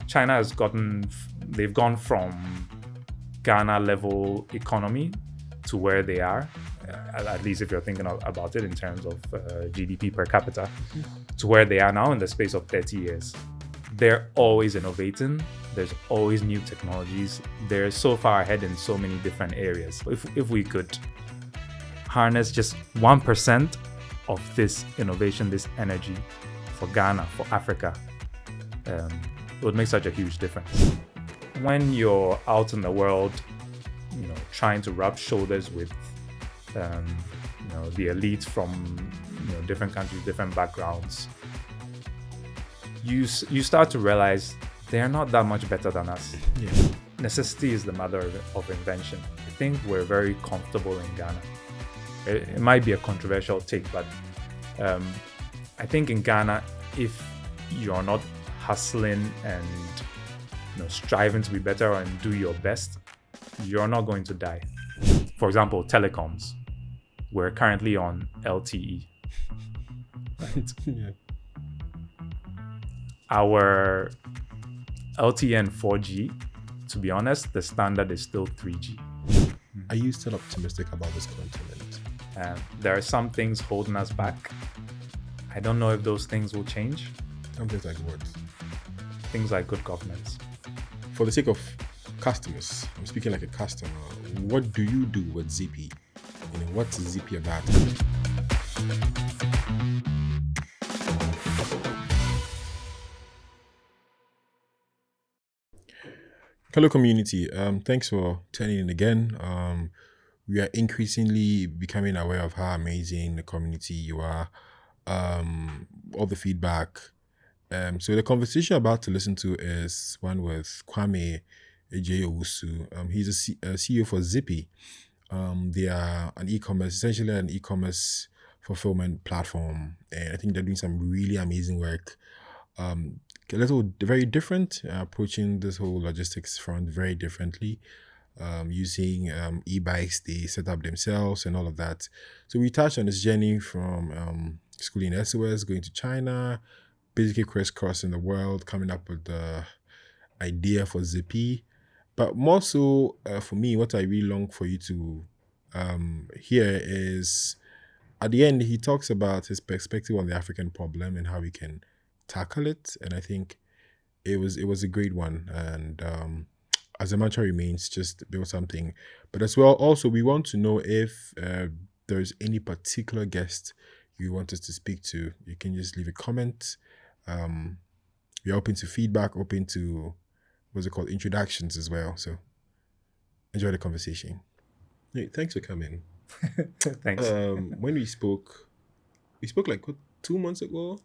China they've gone from Ghana level economy to where they are, at least if you're thinking about it in terms of GDP per capita, to where they are now in the space of 30 years. They're always innovating. There's always new technologies. They're so far ahead in so many different areas. If we could harness just 1% of this innovation, this energy for Ghana, for Africa, it would make such a huge difference. When you're out in the world, trying to rub shoulders with, the elites from, different countries, different backgrounds, you start to realize they're not that much better than us. Yeah. Necessity is the mother of invention. I think we're very comfortable in Ghana. It might be a controversial take, but I think in Ghana, if you're not hustling and striving to be better and do your best, you're not going to die. For example, telecoms. We're currently on LTE. Right? Yeah. Our LTE and 4G, to be honest, the standard is still 3G. Are you still optimistic about this continent? There are some things holding us back. I don't know if those things will change. Some things like what? Things like good governance. For the sake of customers, I'm speaking like a customer. What do you do with Zippy? What's Zippy about? Hello, community. Thanks for tuning in again. We are increasingly becoming aware of how amazing the community you are, all the feedback. So the conversation I'm about to listen to is one with Kwame Agyei-Owusu. He's a CEO for Zippy. They are essentially an e-commerce fulfillment platform, and I think they're doing some really amazing work. Very different, approaching this whole logistics front very differently, using e-bikes they set up themselves and all of that. So we touched on this journey from schooling in SOS, going to China, basically crisscrossing the world, coming up with the idea for Zippy. But more so, for me, what I really long for you to hear is, at the end, he talks about his perspective on the African problem and how we can tackle it. And I think it was a great one. And as the mantra remains, just build something. But as well, also, we want to know if there's any particular guest you want us to speak to. You can just leave a comment. We're open to feedback, open to introductions as well. So enjoy the conversation. Hey, thanks for coming. Thanks. When we spoke like 2 months ago?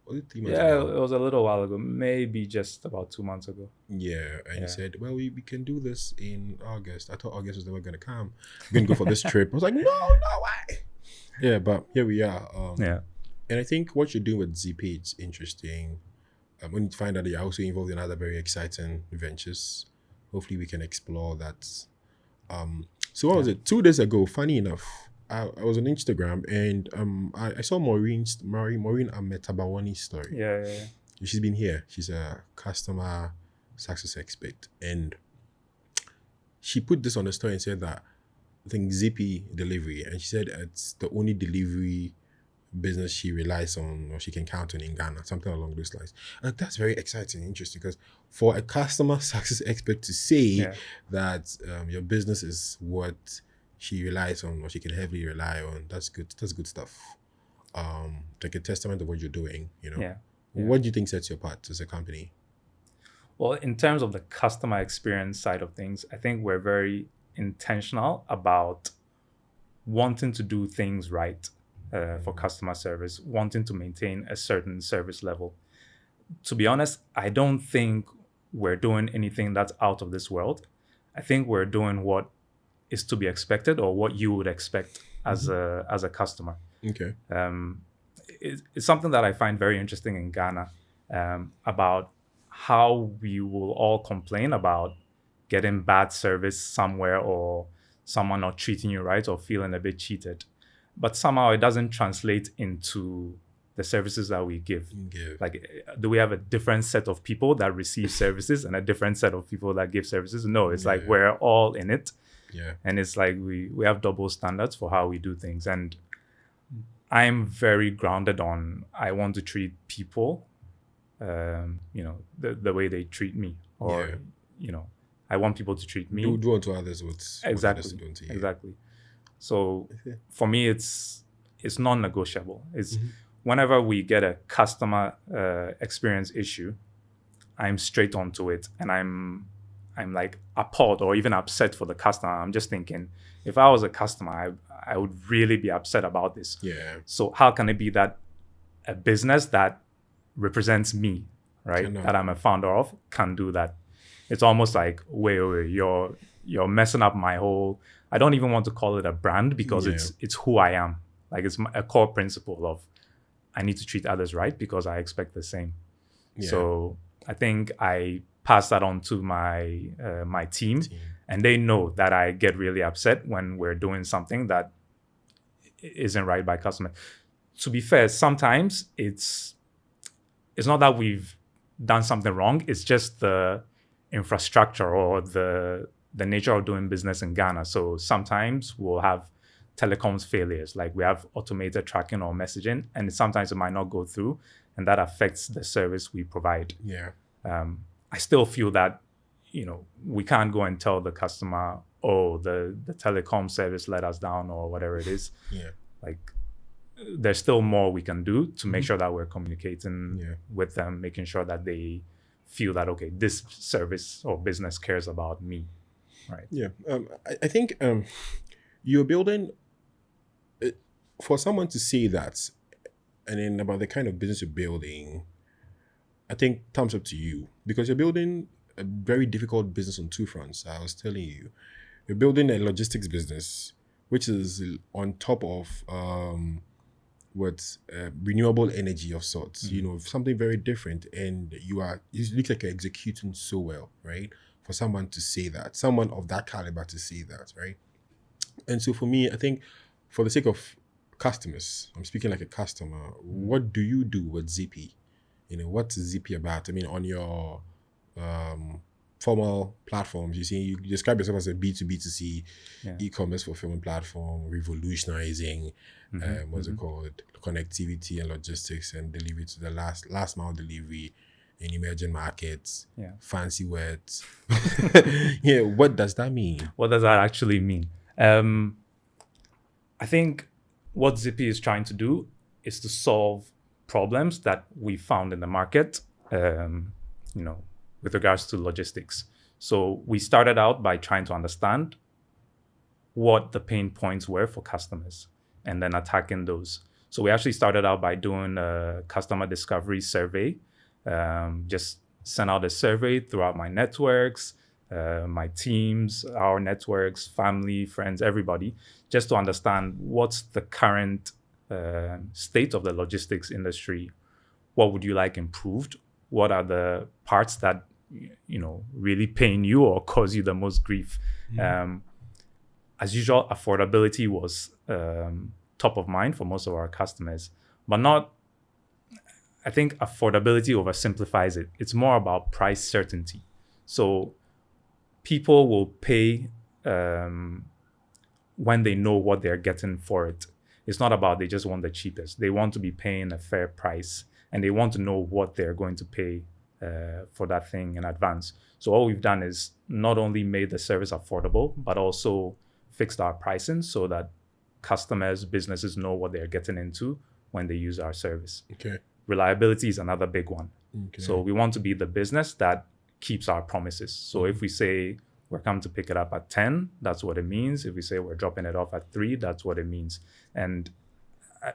Was it 3 months Yeah, ago? it was a little while ago, maybe just about 2 months ago. Yeah, and you said, well, we can do this in August. I thought August was never going to come. We're going to go for this trip. I was like, no way. Yeah, but here we are. And I think what you're doing with Zippy, it's interesting. When you find out that you're also involved in other very exciting ventures, hopefully we can explore that. So what was it? 2 days ago, funny enough, I was on Instagram and I saw Maureen Ametabawani's story. Yeah. She's been here. She's a customer success expert. And she put this on the story and said that, I think, Zippy Delivery. And she said it's the only delivery business she relies on or she can count on in Ghana, something along those lines. And that's very exciting and interesting, because for a customer success expert to say that your business is what she relies on or she can heavily rely on, that's good stuff. Like a testament of what you're doing, What do you think sets you apart as a company? Well, in terms of the customer experience side of things, I think we're very intentional about wanting to do things right. For customer service, wanting to maintain a certain service level. To be honest, I don't think we're doing anything that's out of this world. I think we're doing what is to be expected, or what you would expect as a customer. Okay. It's something that I find very interesting in Ghana, about how we will all complain about getting bad service somewhere, or someone not treating you right, or feeling a bit cheated. But somehow it doesn't translate into the services that we give. Give. Like, do we have a different set of people that receive services and a different set of people that give services? No, it's like we're all in it. Yeah. And it's like we have double standards for how we do things. And I'm very grounded on, I want to treat people, the way they treat me. Or, I want people to treat me. Do unto others what others do unto you. Exactly. So for me, it's non-negotiable. It's whenever we get a customer experience issue, I'm straight onto it, and I'm like appalled or even upset for the customer. I'm just thinking, if I was a customer, I would really be upset about this. Yeah. So how can it be that a business that represents me, right, that I'm a founder of, can do that? It's almost like, wait, you're messing up my whole. I don't even want to call it a brand, because it's who I am. Like, it's a core principle of, I need to treat others right because I expect the same. Yeah. So I think I pass that on to my team, and they know that I get really upset when we're doing something that isn't right by customer. To be fair, sometimes it's not that we've done something wrong. It's just the infrastructure or the nature of doing business in Ghana. So sometimes we'll have telecoms failures, like we have automated tracking or messaging, and sometimes it might not go through, and that affects the service we provide. Yeah. I still feel that, we can't go and tell the customer, oh, the telecom service let us down or whatever it is. Yeah. Like, there's still more we can do to make sure that we're communicating with them, making sure that they feel that, okay, this service or business cares about me. Right. Yeah. I think you're building, for someone to say that, and then about the kind of business you're building, I think thumbs up to you, because you're building a very difficult business on two fronts. I was telling you, you're building a logistics business, which is on top of renewable energy of sorts, something very different. And it looks like you're executing so well, right? For someone to say that, someone of that caliber to say that, right? And so for me, I think for the sake of customers, I'm speaking like a customer, what do you do with Zippy? What's Zippy about? I mean, on your formal platforms, you describe yourself as a B2B2C e-commerce fulfillment platform, revolutionizing what's it called, connectivity and logistics and delivery to the last mile delivery in emerging markets. Fancy words. What does that mean? What does that actually mean? I think what Zippy is trying to do is to solve problems that we found in the market, with regards to logistics. So we started out by trying to understand what the pain points were for customers and then attacking those. So we actually started out by doing a customer discovery survey. Just sent out a survey throughout my networks, my teams, our networks, family, friends, everybody, just to understand what's the current state of the logistics industry. What would you like improved? What are the parts that really pain you or cause you the most grief? As usual, affordability was top of mind for most of our customers, but not. I think affordability oversimplifies it. It's more about price certainty. So people will pay when they know what they're getting for it. It's not about they just want the cheapest. They want to be paying a fair price, and they want to know what they're going to pay for that thing in advance. So all we've done is not only made the service affordable, but also fixed our pricing so that customers, businesses know what they're getting into when they use our service. Okay. Reliability is another big one. Okay. So we want to be the business that keeps our promises. So if we say we're coming to pick it up at 10, that's what it means. If we say we're dropping it off at 3, that's what it means. And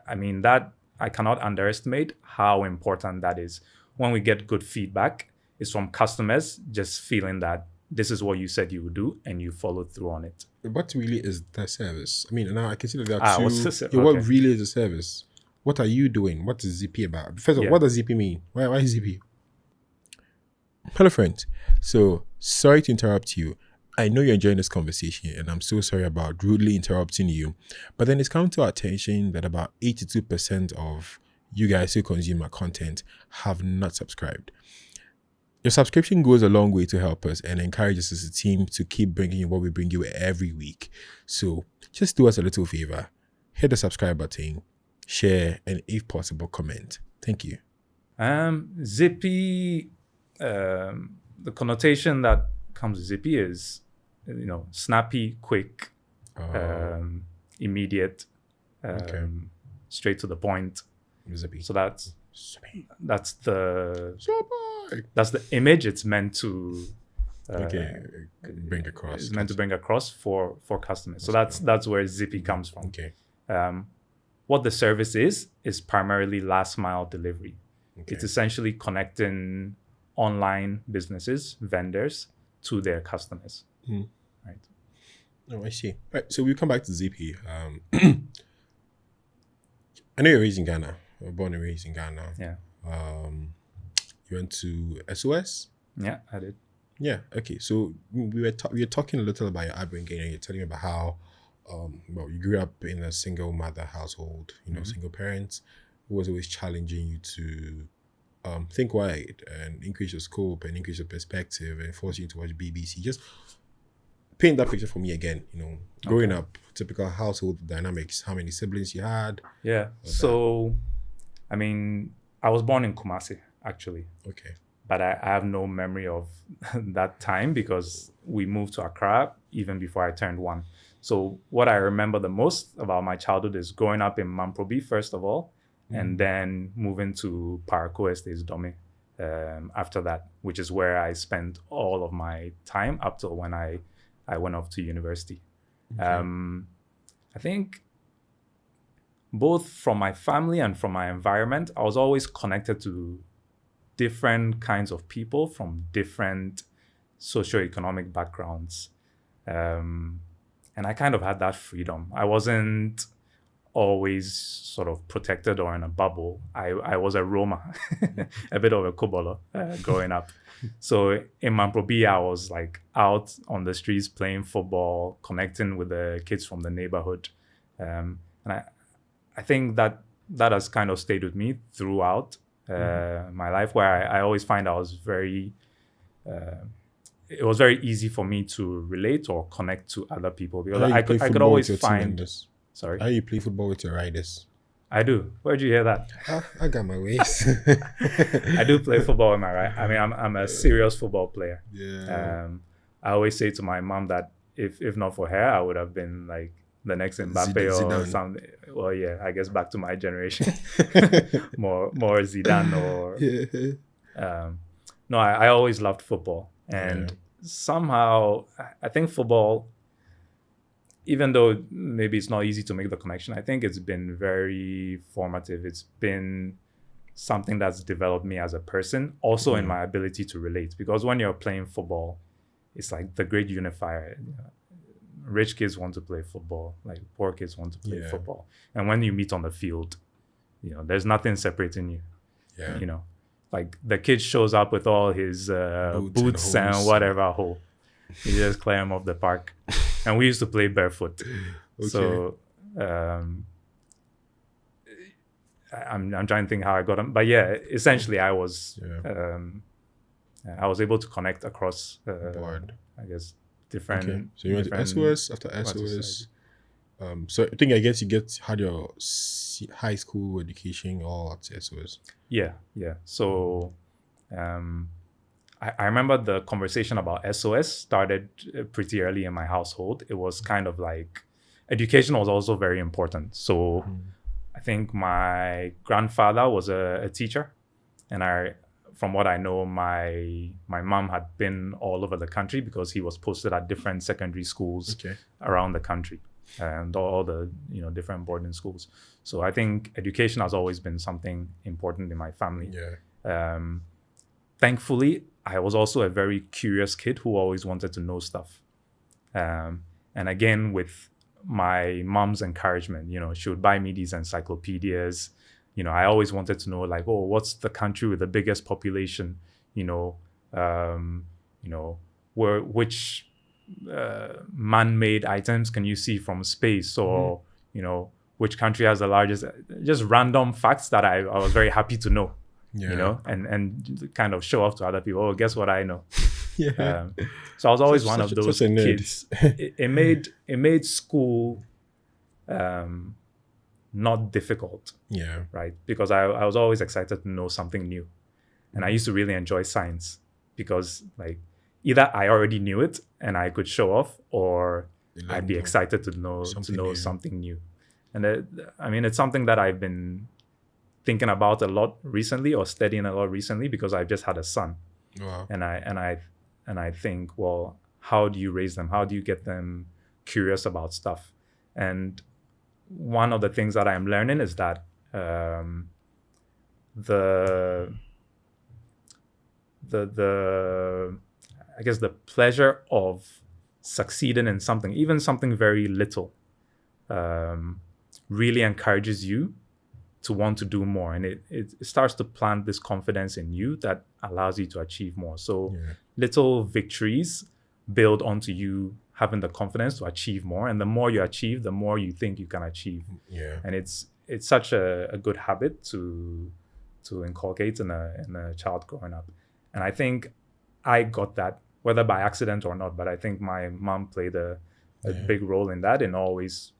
I mean, that I cannot underestimate how important that is. When we get good feedback, it's from customers just feeling that this is what you said you would do and you followed through on it. What really is the service? I mean, now I consider that two. What's the What really is the service? What are you doing? What is Zippy about? First of all, what does Zippy mean? Why Zippy? Hello, friends. So, sorry to interrupt you. I know you're enjoying this conversation, and I'm so sorry about rudely interrupting you. But then it's come to our attention that about 82% of you guys who consume our content have not subscribed. Your subscription goes a long way to help us and encourages us as a team to keep bringing you what we bring you every week. So just do us a little favor. Hit the subscribe button, share, and if possible, comment. Thank you. Zippy, the connotation that comes with Zippy is, snappy, quick, immediate, straight to the point. Zippy. So that's the image it's meant to bring across. It's meant to bring across for customers. So that's where Zippy comes from. Okay. What the service is primarily last mile delivery. Okay. It's essentially connecting online businesses, vendors, to their customers. Right. Oh, I see. Right. So we come back to Zippy. I know you're raised in Ghana. You were born and raised in Ghana. Yeah. You went to SOS? Yeah, I did. Yeah. Okay. So we were talking a little about your upbringing, and you're telling me about how, you grew up in a single mother household. Single parents, who was always challenging you to think wide and increase your scope and increase your perspective and force you to watch BBC. Just paint that picture for me again. Growing up, typical household dynamics. How many siblings you had? Yeah. So, I was born in Kumasi, actually. Okay. But I have no memory of that time because we moved to Accra even before I turned 1. So what I remember the most about my childhood is growing up in Mamprobi, first of all, and then moving to Parako Estates Dome after that, which is where I spent all of my time up till when I went off to university. Okay. I think both from my family and from my environment, I was always connected to different kinds of people from different socioeconomic backgrounds. And I kind of had that freedom. I wasn't always sort of protected or in a bubble. I was a Roma, a bit of a Kobolo growing up. So in Mamprobi, I was like out on the streets playing football, connecting with the kids from the neighborhood. And I think that has kind of stayed with me throughout my life, where I always find it was very easy for me to relate or connect to other people because I could always find. Sorry? How you play football with your riders? I do. Where'd you hear that? I got my ways. I do play football with my right. I'm a serious football player. Yeah. I always say to my mom that if not for her, I would have been like the next Mbappe or something. Well, yeah, I guess back to my generation. more Zidane or... No, I always loved football. And somehow, I think football, even though maybe it's not easy to make the connection, I think it's been very formative. It's been something that's developed me as a person, also in my ability to relate. Because when you're playing football, it's like the great unifier. Rich kids want to play football, like poor kids want to play football. And when you meet on the field, there's nothing separating you. Yeah. Like the kid shows up with all his boots and whatever hole. You just clear him off the park. And we used to play barefoot. Okay. So I'm trying to think how I got him. But yeah, essentially I was able to connect across board. I guess different. Okay. So you went to SOS. After SOS, so I guess you had your high school education all at SOS. Yeah. So I remember the conversation about SOS started pretty early in my household. It was kind of like education was also very important. So I think my grandfather was a teacher, and from what I know, my mom had been all over the country because he was posted at different secondary schools around the country and all the different boarding schools. So I think education has always been something important in my family. Thankfully, I was also a very curious kid who always wanted to know stuff. And again, with my mom's encouragement, she would buy me these encyclopedias. I always wanted to know, like, what's the country with the biggest population? Which man-made items can you see from space? Or, which country has the largest, just random facts that I was very happy to know, you know, and kind of show off to other people. Oh, guess what I know? Yeah. So I was always one of those such a nerd. kids. It made school not difficult, Yeah. right? Because I was always excited to know something new. And I used to really enjoy science because like either I already knew it and I could show off, or I'd be excited to know something new. And I mean, it's something that I've been thinking about a lot recently, or studying a lot recently, because I've just had a son. Wow. And I think, well, how do you raise them? How do you get them curious about stuff? And one of the things that I'm learning is that the I guess the pleasure of succeeding in something, even something very little, really encourages you to want to do more, and it starts to plant this confidence in you that allows you to achieve more. So little victories build onto you having the confidence to achieve more, and the more you achieve, the more you think you can achieve. And it's such a good habit to inculcate in a child growing up. And I think I got that, whether by accident or not, but I think my mom played a big role in that, in always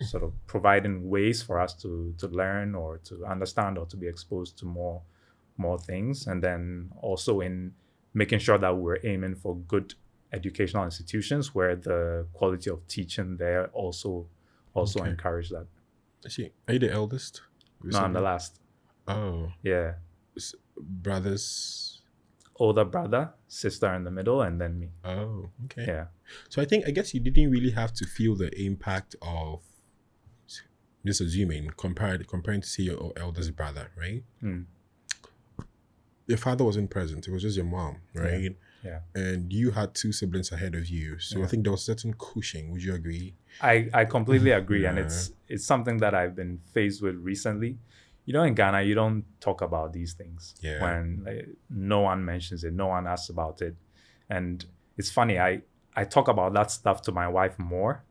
sort of providing ways for us to learn, or to understand, or to be exposed to more things. And then also in making sure that we're aiming for good educational institutions where the quality of teaching there also encourage that. I see. Are you the eldest? No, I'm the last. Oh. Yeah. Brothers? Older brother, sister in the middle, and then me. Oh, okay. Yeah. So I guess you didn't really have to feel the impact of, just assuming, comparing to say your eldest brother, right? Your father wasn't present. It was just your mom, right? Yeah. And you had two siblings ahead of you. So I think there was certain cushion. Would you agree? I completely agree. And it's something that I've been faced with recently. You know, in Ghana, you don't talk about these things. When no one mentions it, no one asks about it. And it's funny, I talk about that stuff to my wife more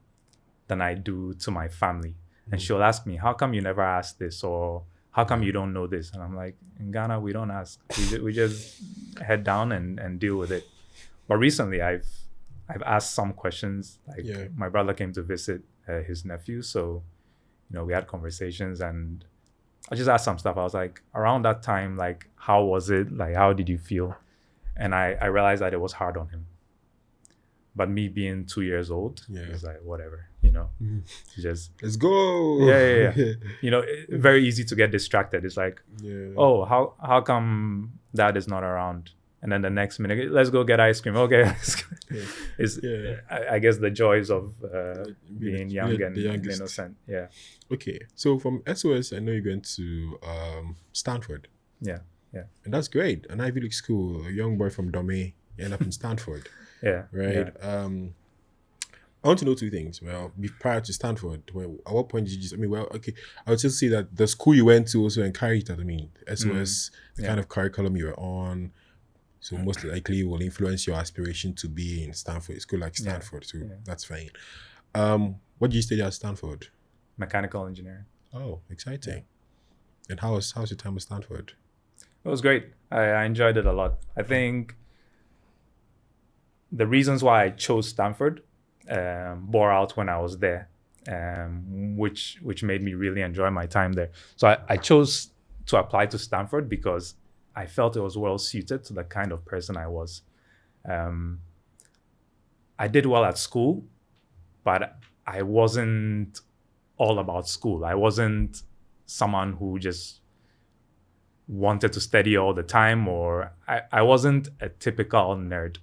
than I do to my family. And she'll ask me, how come you never ask this? Or how come you don't know this? And I'm like, in Ghana, we don't ask. We just head down and deal with it. But recently, I've asked some questions. Like my brother came to visit his nephew. So, you know, we had conversations, and I just asked some stuff. I was like, around that time, like, how was it? Like, how did you feel? And I realized that it was hard on him. But me being 2 years old, it was like, whatever, you know, just let's go. Yeah. You know, very easy to get distracted. It's like, oh, how come dad is not around? And then the next minute, let's go get ice cream. Okay. I guess the joys of being young and innocent. Yeah. Okay. So from SOS, I know you're going to Stanford. Yeah. And that's great. An Ivy League school, a young boy from Dome, you end up in Stanford. Right. Yeah. I want to know two things. Well, prior to Stanford, at what point did you I would still say that the school you went to also encouraged that. I mean, SOS, the kind of curriculum you were on, so most likely will influence your aspiration to be in Stanford, a school like Stanford. So that's fine. What did you study at Stanford? Mechanical engineering. Oh, exciting. And how's your time at Stanford? It was great. I enjoyed it a lot. I think the reasons why I chose Stanford bore out when I was there, which made me really enjoy my time there. So I chose to apply to Stanford because I felt it was well suited to the kind of person I was. I did well at school, but I wasn't all about school. I wasn't someone who just wanted to study all the time, or I wasn't a typical nerd.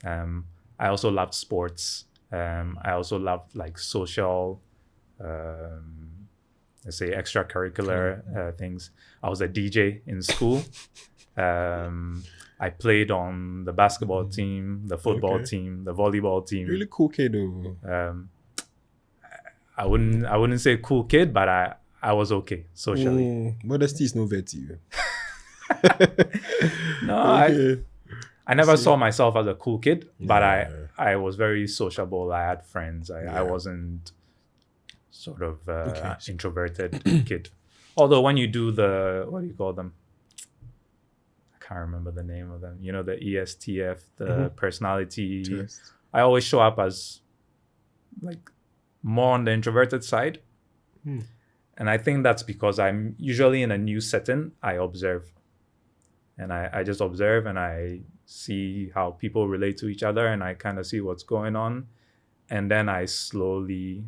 I also loved sports. I also loved like social, let's say extracurricular things. I was a DJ in school. I played on the basketball team, the football team, the volleyball team. Really cool kid though. I wouldn't say cool kid, but I was okay socially. Modesty is no virtue. No, I never saw myself as a cool kid, but I was very sociable. I had friends. I wasn't sort of Okay. introverted kid. Although when you do the, what do you call them? I can't remember the name of them. You know, the ESTF, the personality. Test. I always show up as like more on the introverted side. And I think that's because I'm usually in a new setting, I observe. And I just observe and I see how people relate to each other and I kind of see what's going on. And then I slowly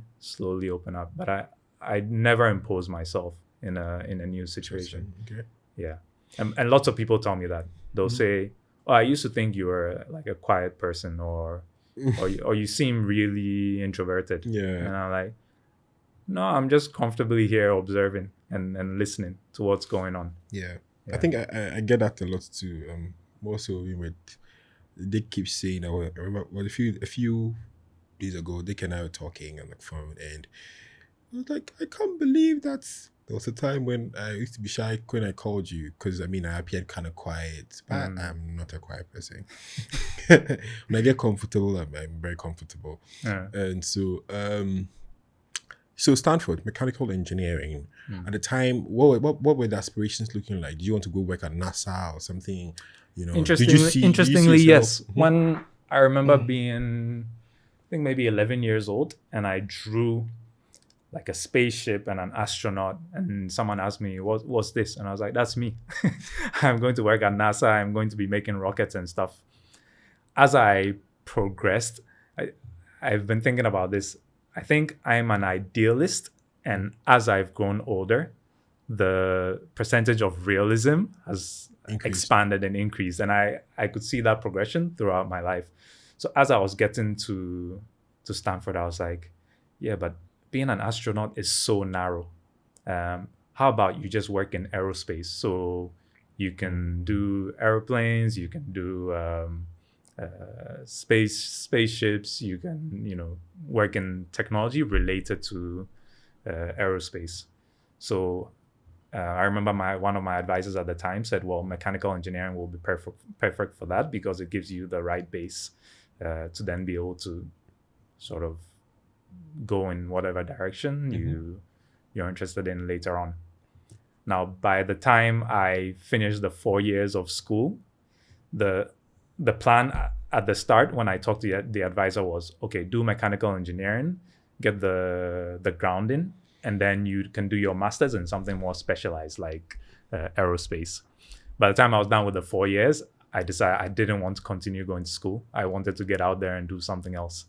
open up. But I never impose myself in a new situation. Okay. Yeah. And lots of people tell me that. They'll say, oh, I used to think you were like a quiet person or you seem really introverted. Yeah. And I'm like, no, I'm just comfortably here observing and listening to what's going on. Yeah. I think I get that a lot too. More so with they keep saying, I remember a few days ago, Dick and I were talking on the phone, and I was like, I can't believe that there was a time when I used to be shy when I called you, because I appeared kind of quiet, but I'm not a quiet person. When I get comfortable, I'm very comfortable. Yeah. And so Stanford, mechanical engineering. At the time, what were the aspirations looking like? Do you want to go work at NASA or something? You know, Interestingly, yes. When I remember being, I think maybe 11 years old, and I drew like a spaceship and an astronaut, and someone asked me, what's this? And I was like, that's me. I'm going to work at NASA. I'm going to be making rockets and stuff. As I progressed, I've been thinking about this. I think I'm an idealist, and as I've grown older, the percentage of realism has expanded and increased, and I could see that progression throughout my life. So as I was getting to Stanford, I was like, yeah, but being an astronaut is so narrow. How about you just work in aerospace? So you can do airplanes, you can do spaceships, you can work in technology related to aerospace. So I remember one of my advisors at the time said, well, mechanical engineering will be perfect for that because it gives you the right base to then be able to sort of go in whatever direction you're interested in later on. Now, by the time I finished the 4 years of school, the plan at the start when I talked to the advisor was, okay, do mechanical engineering, get the grounding, and then you can do your master's in something more specialized like aerospace. By the time I was done with the 4 years, I decided I didn't want to continue going to school. I wanted to get out there and do something else.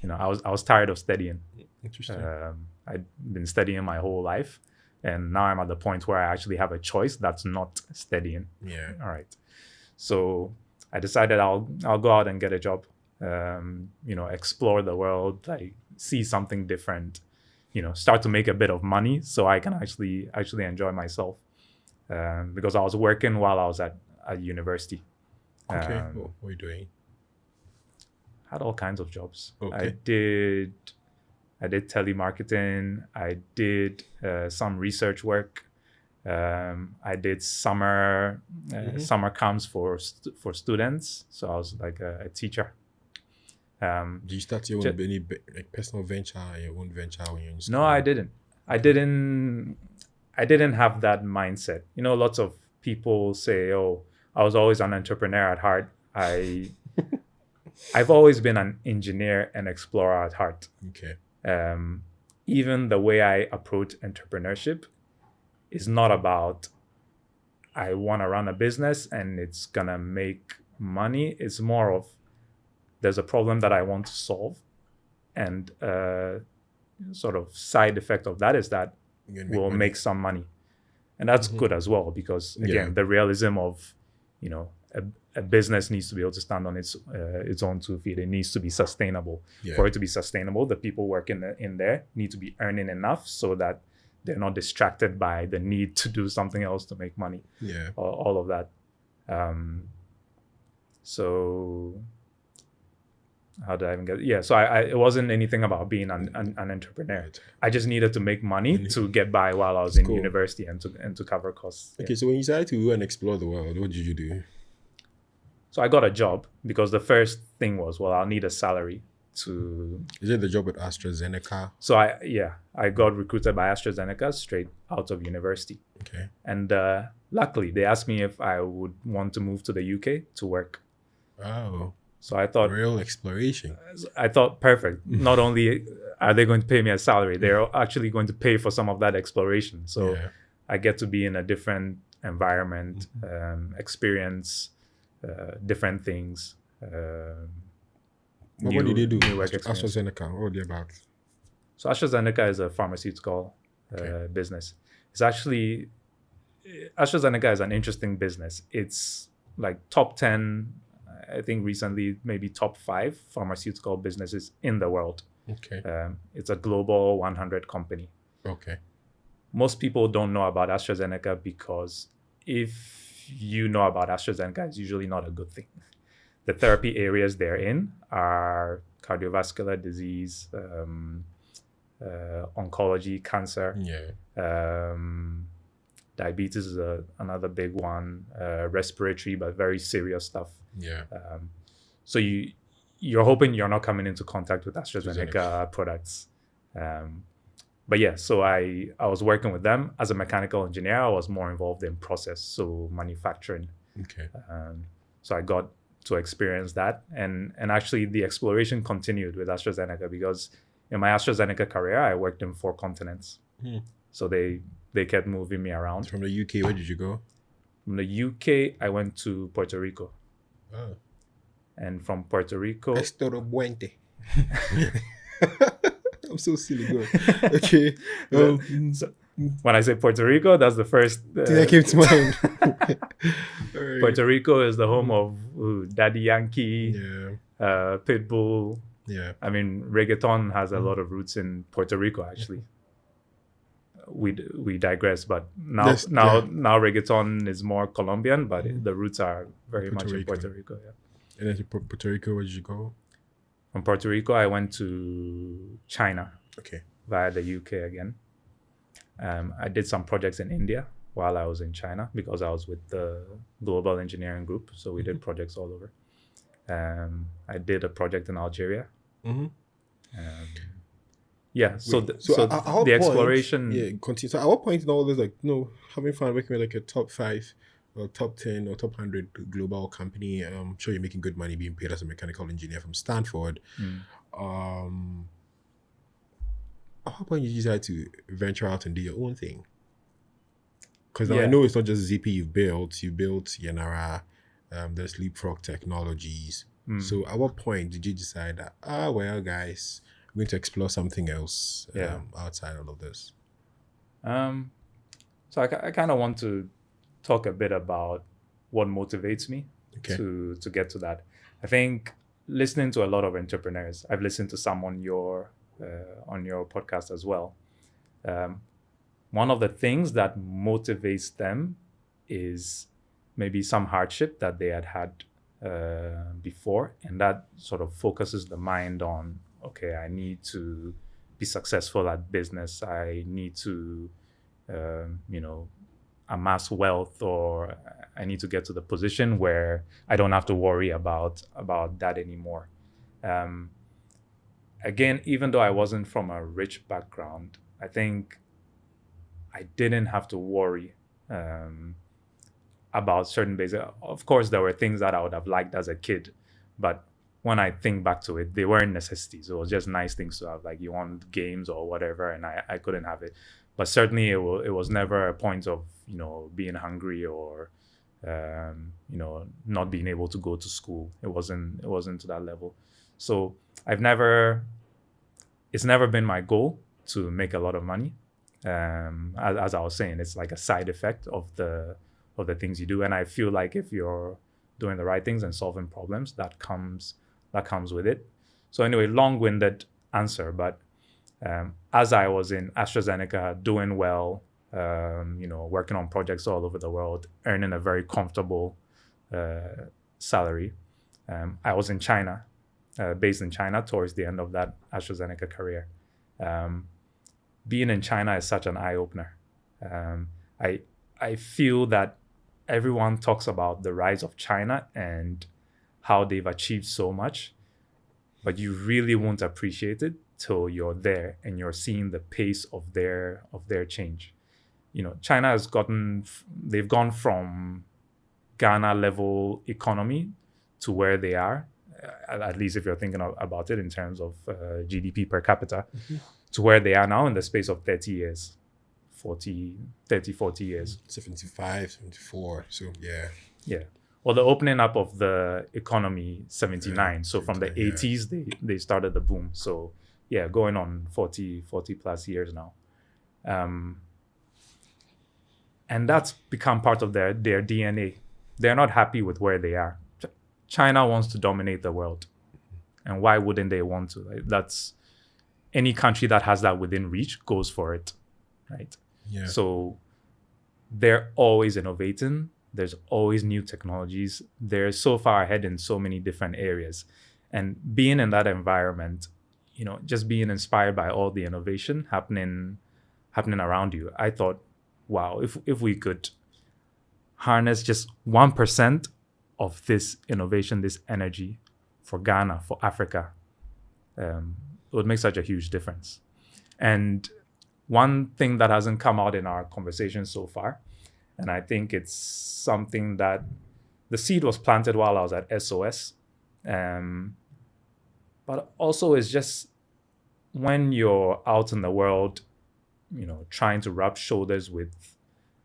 I was tired of studying. Interesting. I'd been studying my whole life, and now I'm at the point where I actually have a choice that's not studying. Yeah. All right. So I decided I'll go out and get a job. Explore the world, like see something different. Start to make a bit of money so I can actually enjoy myself. Because I was working while I was at university. Okay. What were you doing? Had all kinds of jobs. Okay. I did telemarketing. I did some research work. I did summer camps for students. So I was like a teacher. Did you start your own any personal venture, your own venture when you're in school? No, I didn't. I didn't have that mindset. Lots of people say, "Oh, I was always an entrepreneur at heart." I've always been an engineer and explorer at heart. Okay. Even the way I approach entrepreneurship is not about I want to run a business and it's gonna make money. It's more of there's a problem that I want to solve, and sort of side effect of that is that we'll make some money, and that's good as well because again the realism of a business needs to be able to stand on its own 2 feet. It needs to be sustainable. For it to be sustainable, the people working in there need to be earning enough so that they're not distracted by the need to do something else to make money. Yeah. All of that. So how did I even get? Yeah. So it wasn't anything about being an entrepreneur. Right. I just needed to make money to get by while I was in university and to cover costs. Okay. So when you decided to go and explore the world, what did you do? So I got a job because the first thing was, well, I'll need a salary to. Is it the job with AstraZeneca? So I got recruited by AstraZeneca straight out of university. Okay. And luckily, they asked me if I would want to move to the UK to work. Oh, So I thought, real exploration. perfect. Not only are they going to pay me a salary, they're actually going to pay for some of that exploration. So Yeah. I get to be in a different environment, experience different things. What did they do? New work experience. AstraZeneca. What are they about? So AstraZeneca is a pharmaceutical business. It's actually, AstraZeneca is an interesting business. It's like top 10, I think recently maybe top 5 pharmaceutical businesses in the world. Okay. It's a global 100 company. Okay. Most people don't know about AstraZeneca because if you know about AstraZeneca, it's usually not a good thing. The therapy areas they're in are cardiovascular disease, oncology, cancer. Yeah. Diabetes is another big one, respiratory, but very serious stuff. Yeah. So you're hoping you're not coming into contact with AstraZeneca products. But yeah, so I was working with them as a mechanical engineer. I was more involved in process, so manufacturing. Okay. So I got to experience that. And actually the exploration continued with AstraZeneca because in my AstraZeneca career, I worked in 4 continents. So they kept moving me around. From the UK, where did you go? From the UK, I went to Puerto Rico. Oh. And from Puerto Rico... Estoro Buente. I'm so silly. Go. Okay. So when I say Puerto Rico, that's the first thing that came to mind. Right. Puerto Rico is the home of Daddy Yankee, Pitbull. Yeah. I mean, reggaeton has a lot of roots in Puerto Rico, actually. We digress, but now reggaeton is more Colombian, but the roots are very much in Puerto Rico. Yeah. And then Puerto Rico, where did you go? From Puerto Rico, I went to China. Okay. Via the UK again. I did some projects in India while I was in China because I was with the global engineering group. So we did projects all over. I did a project in Algeria. Yeah. So the exploration. Yeah, continue. So at what point in all this, like, having fun working with like a top 5 or top 10 or top 100 global company, I'm sure you're making good money being paid as a mechanical engineer from Stanford. At what point did you decide to venture out and do your own thing? Because I know it's not just Zippy you built YenAra, there's Leapfrog technologies. So at what point did you decide that, well, guys, I'm going to explore something else outside all of this? So I kind of want to talk a bit about what motivates me to get to that. I think listening to a lot of entrepreneurs, I've listened to some on your podcast as well. One of the things that motivates them is maybe some hardship that they had before, and that sort of focuses the mind on, okay, I need to be successful at business. I need to, amass wealth, or I need to get to the position where I don't have to worry about that anymore. Again, even though I wasn't from a rich background, I think I didn't have to worry about certain basic. Of course, there were things that I would have liked as a kid, but when I think back to it, they weren't necessities. It was just nice things to have, like you want games or whatever, and I couldn't have it. But certainly, it was never a point of being hungry or not being able to go to school. It wasn't to that level. So it's never been my goal to make a lot of money. As I was saying, it's like a side effect of the things you do. And I feel like if you're doing the right things and solving problems, that comes with it. So anyway, long-winded answer, but as I was in AstraZeneca, doing well, working on projects all over the world, earning a very comfortable salary, I was in China, based in China towards the end of that AstraZeneca career. Being in China is such an eye-opener. I feel that everyone talks about the rise of China and how they've achieved so much. but you really won't appreciate it till you're there and you're seeing the pace of their change. China they've gone from Ghana level economy to where they are, at least if you're thinking about it in terms of GDP per capita, to where they are now in the space of 30 years, 40 years. 75, 74. So, yeah. Yeah. Well, the opening up of the economy, 79. Yeah, So from the 80s, they started the boom. So, yeah, going on 40 plus years now. And that's become part of their DNA. They're not happy with where they are. China wants to dominate the world. And why wouldn't they want to? Like, that's any country that has that within reach goes for it, right? Yeah. So they're always innovating. There's always new technologies. They're so far ahead in so many different areas. And being in that environment, just being inspired by all the innovation happening around you, I thought, wow, if we could harness just 1% of this innovation, this energy for Ghana, for Africa, it would make such a huge difference. And one thing that hasn't come out in our conversation so far, and I think it's something that the seed was planted while I was at SOS, but also it's just when you're out in the world, trying to rub shoulders with,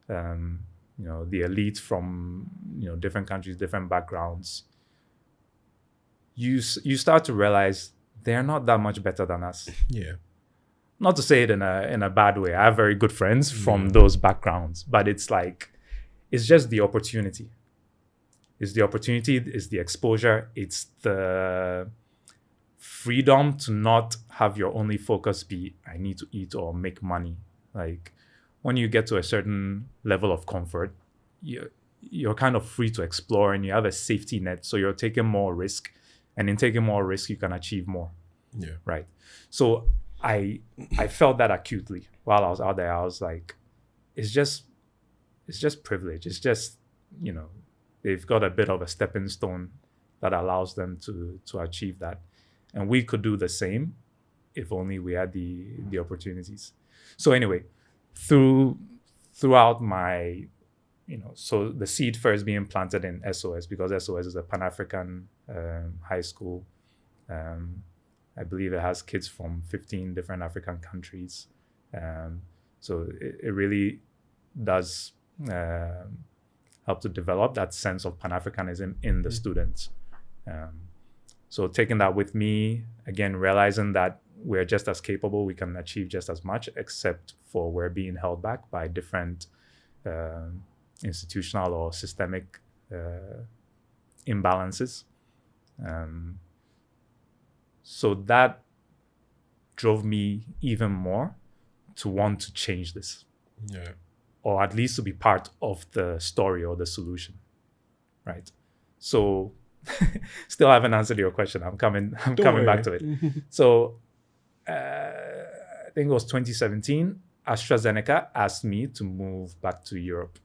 the elite from, different countries, different backgrounds, you start to realize they're not that much better than us. Yeah. Not to say it in a bad way. I have very good friends from those backgrounds, but it's just the opportunity. It's the opportunity, it's the exposure, it's the freedom to not have your only focus be, I need to eat or make money. Like, when you get to a certain level of comfort, you're kind of free to explore and you have a safety net. So you're taking more risk. And in taking more risk, you can achieve more. Yeah. Right. So I felt that acutely while I was out there. I was like, it's just privilege. It's just, they've got a bit of a stepping stone that allows them to achieve that. And we could do the same if only we had the opportunities. So anyway, throughout my, so the seed first being planted in SOS, because SOS is a Pan-African high school. I believe it has kids from 15 different African countries. So it really does help to develop that sense of Pan-Africanism in the students. So taking that with me, again, realizing that we're just as capable, we can achieve just as much, except for we're being held back by different institutional or systemic imbalances. So that drove me even more to want to change this. Yeah. Or at least to be part of the story or the solution. Right. So still haven't answered your question. I'm coming back to it. So I think it was 2017, AstraZeneca asked me to move back to Europe.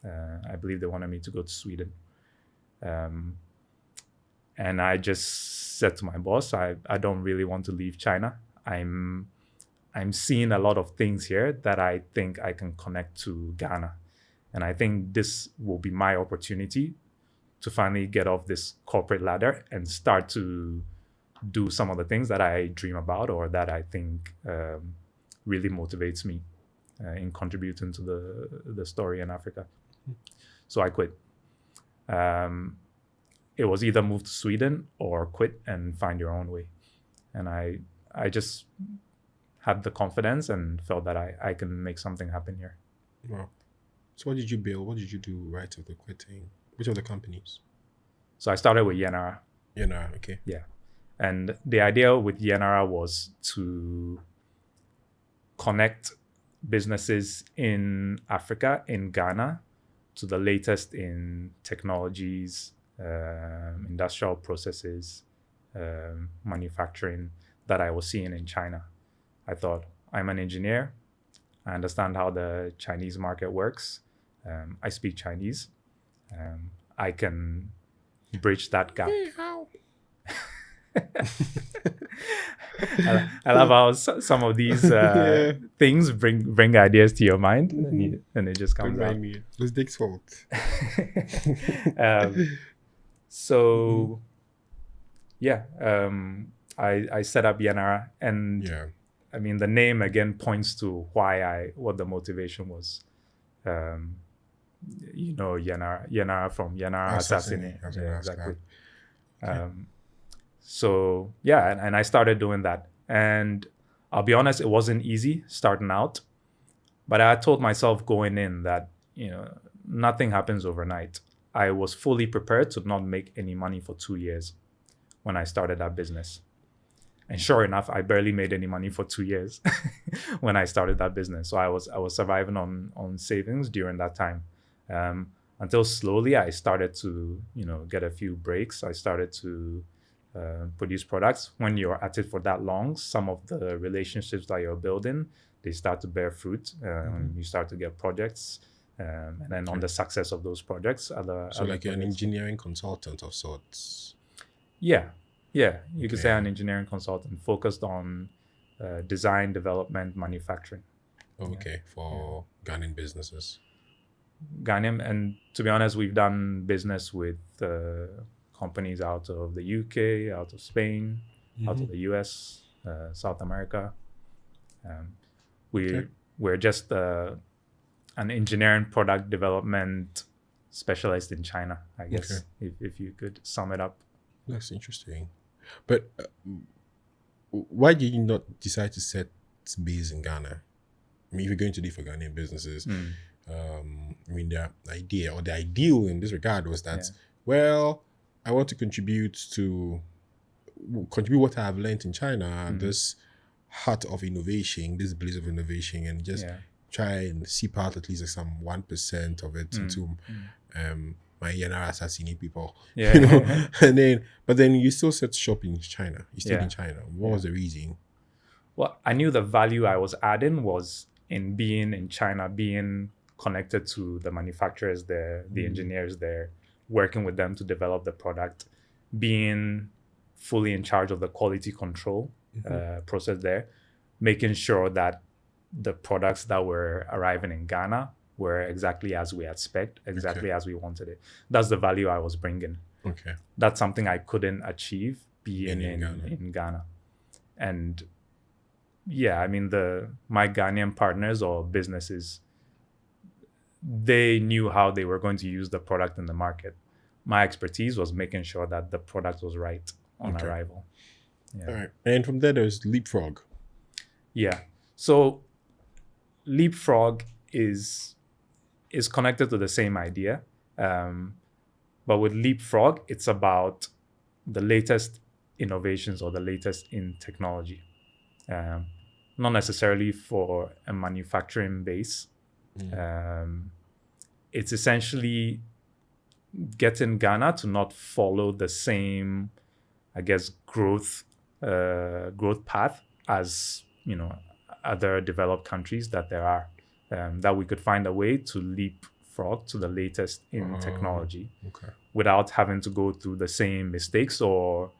I believe they wanted me to go to Sweden. And I just said to my boss, I don't really want to leave China. I'm seeing a lot of things here that I think I can connect to Ghana. And I think this will be my opportunity to finally get off this corporate ladder and start to do some of the things that I dream about or that I think really motivates me in contributing to the story in Africa. So I quit. It was either move to Sweden or quit and find your own way. And I just had the confidence and felt that I can make something happen here. Wow. So what did you build? What did you do right after quitting? Which of the companies? So I started with YenAra. YenAra, okay. Yeah. And the idea with YenAra was to connect businesses in Africa, in Ghana, to the latest in technologies, industrial processes, manufacturing that I was seeing in China. I thought, I'm an engineer. I understand how the Chinese market works. I speak Chinese. I can bridge that gap. I love how some of these things bring ideas to your mind, and it just comes out. It's Dick's fault. So I set up YenAra, and I mean the name again points to what the motivation was. YenAra from YenAra Assassinate. Yeah, exactly. So and I started doing that, and I'll be honest, it wasn't easy starting out, but I told myself going in that nothing happens overnight. I was fully prepared to not make any money for 2 years when I started that business. And sure enough, I barely made any money for 2 years when I started that business. So I was surviving on savings during that time. Until slowly I started to, get a few breaks. I started to produce products. When you're at it for that long, some of the relationships that you're building, they start to bear fruit. You start to get projects. And then on the success of those projects, other like an engineering consultant of sorts. Yeah, you could say an engineering consultant focused on design, development, manufacturing. For Ghanaian businesses. Ghanaian, and to be honest, we've done business with companies out of the UK, out of Spain, out of the US, South America. We're just an engineering product development specialist in China, I guess, if you could sum it up. That's interesting. But why did you not decide to set base in Ghana? I mean, if you're going to do for Ghanaian businesses, I mean, the idea or the ideal in this regard was that, I want to contribute what I have learned in China, this heart of innovation, this blaze of innovation, and just try and seep out at least like some 1% of it into my YenAra Assassinate people. But then you still set shop in China. You stayed in China. What was the reason? Well, I knew the value I was adding was in being in China, being connected to the manufacturers there, the engineers there, working with them to develop the product, being fully in charge of the quality control process there, making sure that the products that were arriving in Ghana were exactly as we expect, exactly as we wanted it. That's the value I was bringing. That's something I couldn't achieve being in Ghana. And I mean, my Ghanaian partners or businesses, they knew how they were going to use the product in the market. My expertise was making sure that the product was right on arrival. All right. And from there, there's Leapfrog. So Leapfrog is connected to the same idea. But with Leapfrog, it's about the latest innovations or the latest in technology. Not necessarily for a manufacturing base. It's essentially getting Ghana to not follow the same, I guess, growth path as other developed countries that there are. That we could find a way to leapfrog to the latest in technology without having to go through the same mistakes or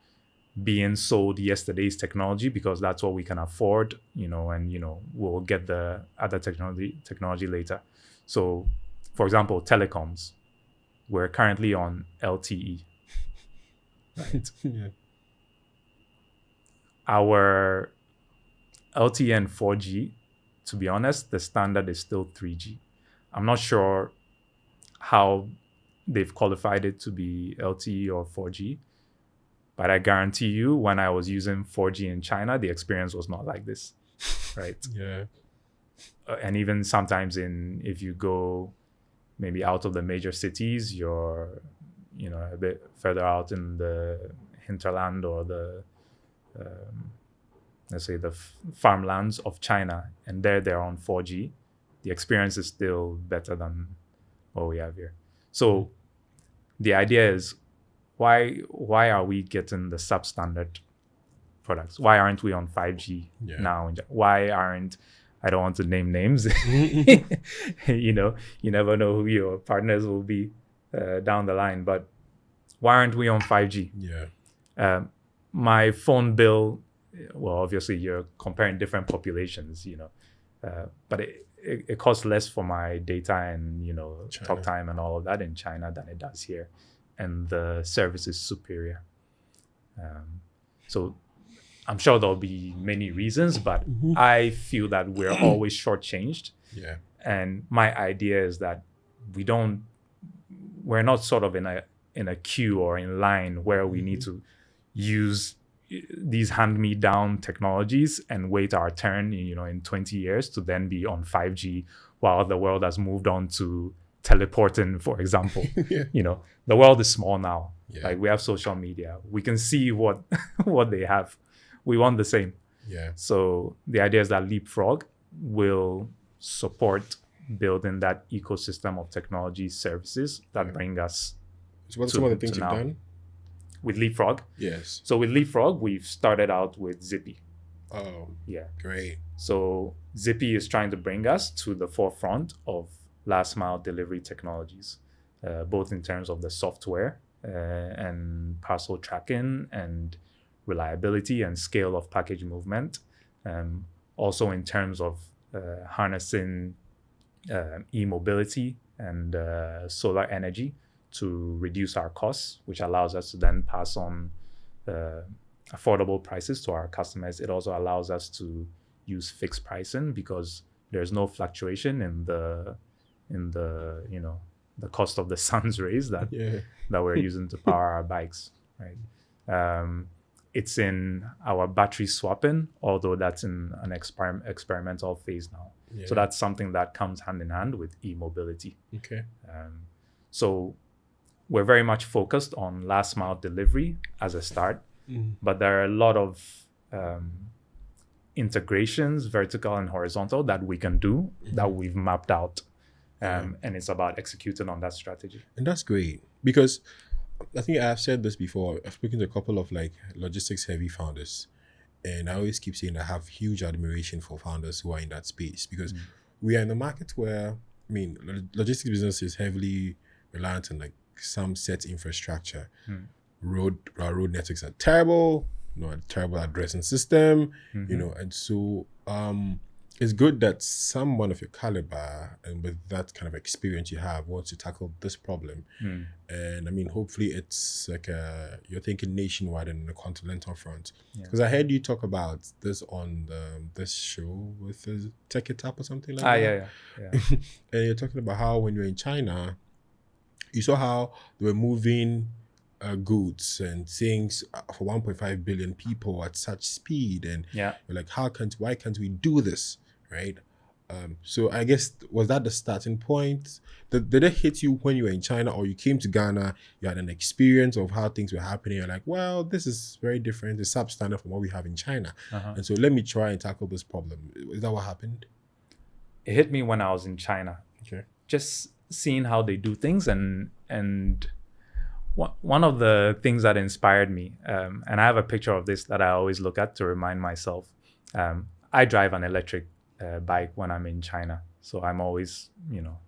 being sold yesterday's technology because that's what we can afford, and we'll get the other technology later. So, for example, telecoms, we're currently on LTE, right? Our LTE and 4G, to be honest, the standard is still 3G. I'm not sure how they've qualified it to be LTE or 4G, but I guarantee you when I was using 4G in China, the experience was not like this, right? And even sometimes if you go maybe out of the major cities, you're, a bit further out in the hinterland or the, let's say the farmlands of China, and they're on 4G, the experience is still better than what we have here. So the idea is, why are we getting the substandard products? Why aren't we on 5G now? Why aren't, I don't want to name names. You never know who your partners will be down the line, but why aren't we on 5G? My phone bill well, obviously you're comparing different populations, but it costs less for my data and, China. talk time and all of that in China than it does here. And the service is superior. So I'm sure there'll be many reasons, but I feel that we're always shortchanged. Yeah. And my idea is that we're not sort of in a queue or in line where we need to use these hand-me-down technologies and wait our turn, in 20 years to then be on 5G while the world has moved on to teleporting, for example. Yeah. The world is small now. Yeah. Like, we have social media. We can see what they have. We want the same. Yeah. So the idea is that Leapfrog will support building that ecosystem of technology services that bring us. So what are some of the things you've done? With Leapfrog? Yes. So with Leapfrog, we've started out with Zippy. Oh, Yeah. great. So Zippy is trying to bring us to the forefront of last mile delivery technologies, both in terms of the software and parcel tracking and reliability and scale of package movement. Also in terms of harnessing e-mobility and solar energy to reduce our costs, which allows us to then pass on affordable prices to our customers. It also allows us to use fixed pricing because there's no fluctuation in the the cost of the sun's rays that we're using to power our bikes, right? It's in our battery swapping, although that's in an experimental phase now. Yeah. So that's something that comes hand in hand with e-mobility. Okay. So we're very much focused on last mile delivery as a start, but there are a lot of integrations, vertical and horizontal, that we can do that we've mapped out. And it's about executing on that strategy. And that's great because I think I've said this before. I've spoken to a couple of logistics heavy founders, and I always keep saying I have huge admiration for founders who are in that space because we are in a market where, logistics business is heavily reliant on some set infrastructure. Our road networks are terrible, a terrible addressing system, and so it's good that someone of your caliber and with that kind of experience you have wants to tackle this problem. And hopefully it's you're thinking nationwide and on the continental front. Because I heard you talk about this on this show with Tech It Up or something like that. Yeah. And you're talking about how when you're in China, you saw how they were moving goods and things for 1.5 billion people at such speed, and you're like, why can't we do this, right? So I guess, was that the starting point? Did it hit you when you were in China, or you came to Ghana, you had an experience of how things were happening, you're like, well, this is very different, it's substandard from what we have in China, and so let me try and tackle this problem? Is that what happened? It hit me when I was in China. Okay. Just seeing how they do things, and one of the things that inspired me, and I have a picture of this that I always look at to remind myself. I drive an electric bike when I'm in China, so I'm always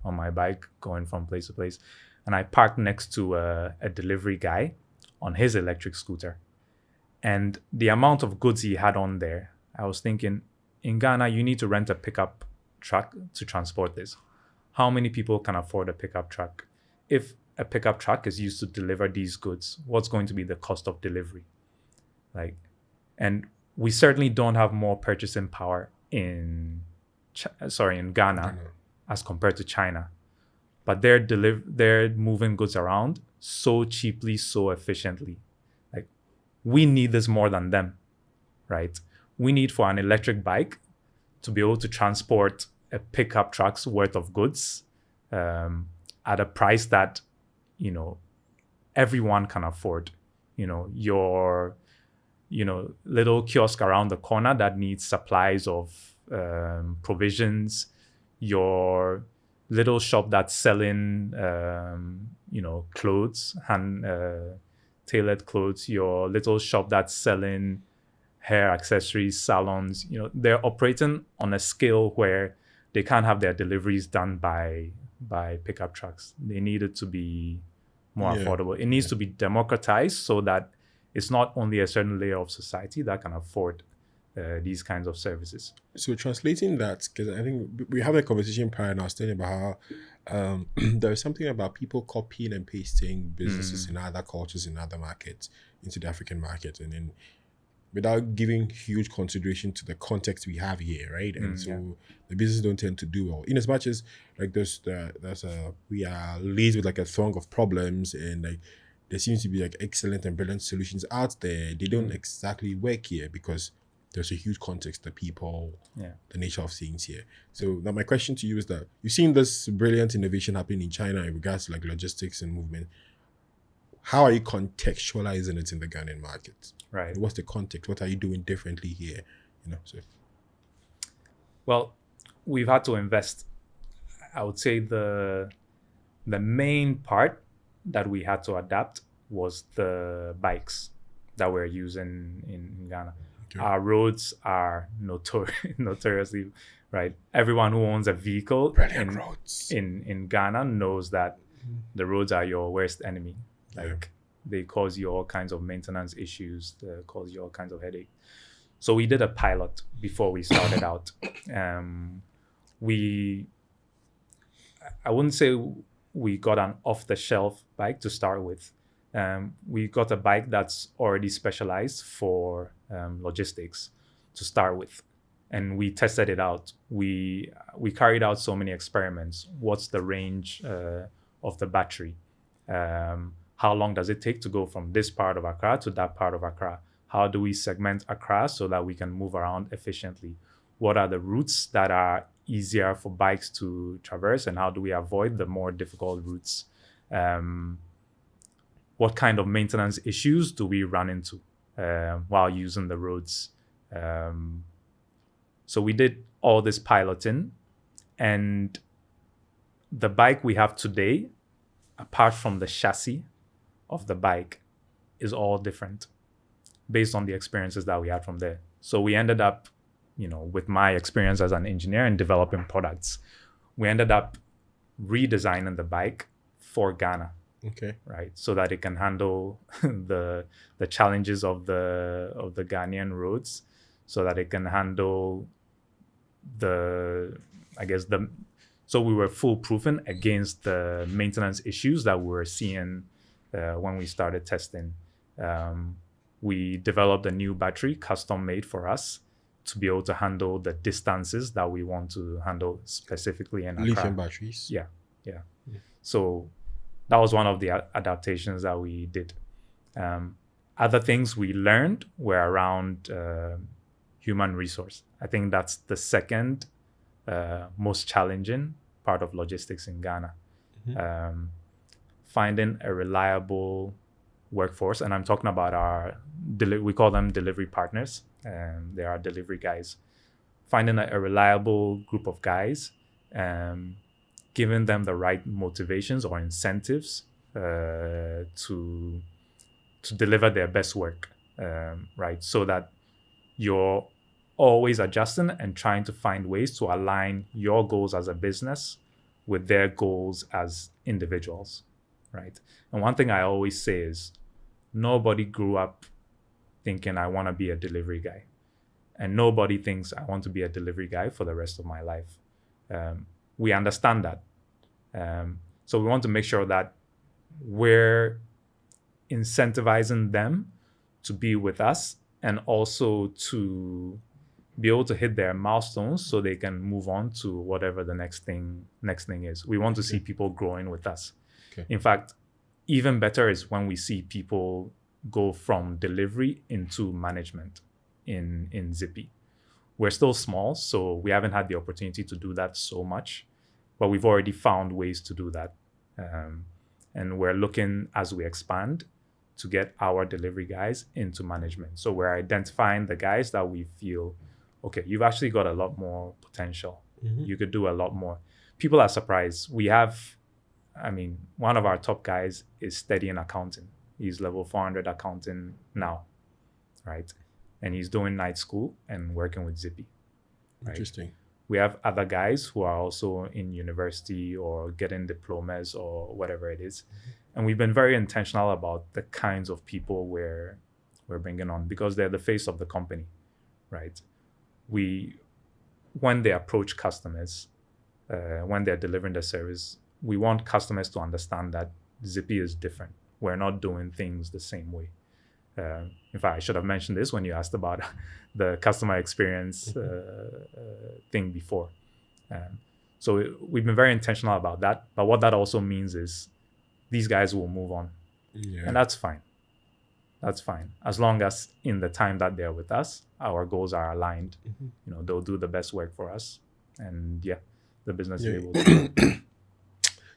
on my bike going from place to place, and I parked next to a delivery guy on his electric scooter, and the amount of goods he had on there, I was thinking, in Ghana you need to rent a pickup truck to transport this. How many people can afford a pickup truck? If a pickup truck is used to deliver these goods, what's going to be the cost of delivery? And we certainly don't have more purchasing power in Ghana as compared to China. But they're moving goods around so cheaply, so efficiently. We need this more than them, right? We need for an electric bike to be able to transport a pickup truck's worth of goods at a price that everyone can afford. Your little kiosk around the corner that needs supplies of provisions, your little shop that's selling clothes, hand tailored clothes, your little shop that's selling hair accessories, salons, they're operating on a scale where they can't have their deliveries done by pickup trucks. They need it to be more affordable. It needs to be democratized so that it's not only a certain layer of society that can afford these kinds of services. So translating that, because I think we have a conversation prior, and I was telling about how there's something about people copying and pasting businesses in other cultures, in other markets, into the African market, and then without giving huge consideration to the context we have here, right? And so the business don't tend to do well. In as much as like we are laced with like a throng of problems, and like there seems to be like excellent and brilliant solutions out there. They don't exactly work here because there's a huge context, the people, the nature of things here. So now my question to you is that you've seen this brilliant innovation happening in China in regards to like logistics and movement. How are you contextualizing it in the Ghanaian market? Right. What's the context? What are you doing differently here? So. Well, we've had to invest. I would say the main part that we had to adapt was the bikes that we're using in Ghana. Okay. Our roads are notoriously, right? Everyone who owns a vehicle in Ghana knows that the roads are your worst enemy. Like they cause you all kinds of maintenance issues, they cause you all kinds of headache. So we did a pilot before we started out. I wouldn't say we got an off-the-shelf bike to start with. We got a bike that's already specialized for logistics to start with, and we tested it out. We carried out so many experiments. What's the range of the battery? How long does it take to go from this part of Accra to that part of Accra? How do we segment Accra so that we can move around efficiently? What are the routes that are easier for bikes to traverse, and how do we avoid the more difficult routes? What kind of maintenance issues do we run into while using the roads? So we did all this piloting, and the bike we have today, apart from the chassis of the bike, is all different based on the experiences that we had from there. So we ended up, with my experience as an engineer in developing products, we ended up redesigning the bike for Ghana. Okay. Right. So that it can handle the challenges of the Ghanaian roads, so that it can handle so we were foolproofing against the maintenance issues that we were seeing when we started testing. We developed a new battery custom made for us to be able to handle the distances that we want to handle specifically in Accra. Lithium batteries. Yeah. So that was one of the adaptations that we did. Other things we learned were around human resource. I think that's the second most challenging part of logistics in Ghana. Finding a reliable workforce, and I'm talking about we call them delivery partners. They are delivery guys. Finding a reliable group of guys, giving them the right motivations or incentives to deliver their best work, right? So that you're always adjusting and trying to find ways to align your goals as a business with their goals as individuals, right? And one thing I always say is nobody grew up thinking I want to be a delivery guy. And nobody thinks I want to be a delivery guy for the rest of my life. We understand that. So we want to make sure that we're incentivizing them to be with us, and also to be able to hit their milestones so they can move on to whatever the next thing is. We want to see people growing with us. Okay. In fact, even better is when we see people go from delivery into management in Zippy. We're still small, so we haven't had the opportunity to do that so much, but we've already found ways to do that. And we're looking, as we expand, to get our delivery guys into management. So we're identifying the guys that we feel, okay, you've actually got a lot more potential. You could do a lot more. People are surprised. One of our top guys is studying accounting. He's level 400 accounting now, right? And he's doing night school and working with Zippy. Right? Interesting. We have other guys who are also in university or getting diplomas or whatever it is. And we've been very intentional about the kinds of people we're bringing on, because they're the face of the company, right? When they approach customers, when they're delivering the service, we want customers to understand that Zippy is different. We're not doing things the same way. In fact, I should have mentioned this when you asked about the customer experience thing before. So we've been very intentional about that. But what that also means is these guys will move on. Yeah. And that's fine. That's fine. As long as in the time that they're with us, our goals are aligned. They'll do the best work for us. And the business is able to.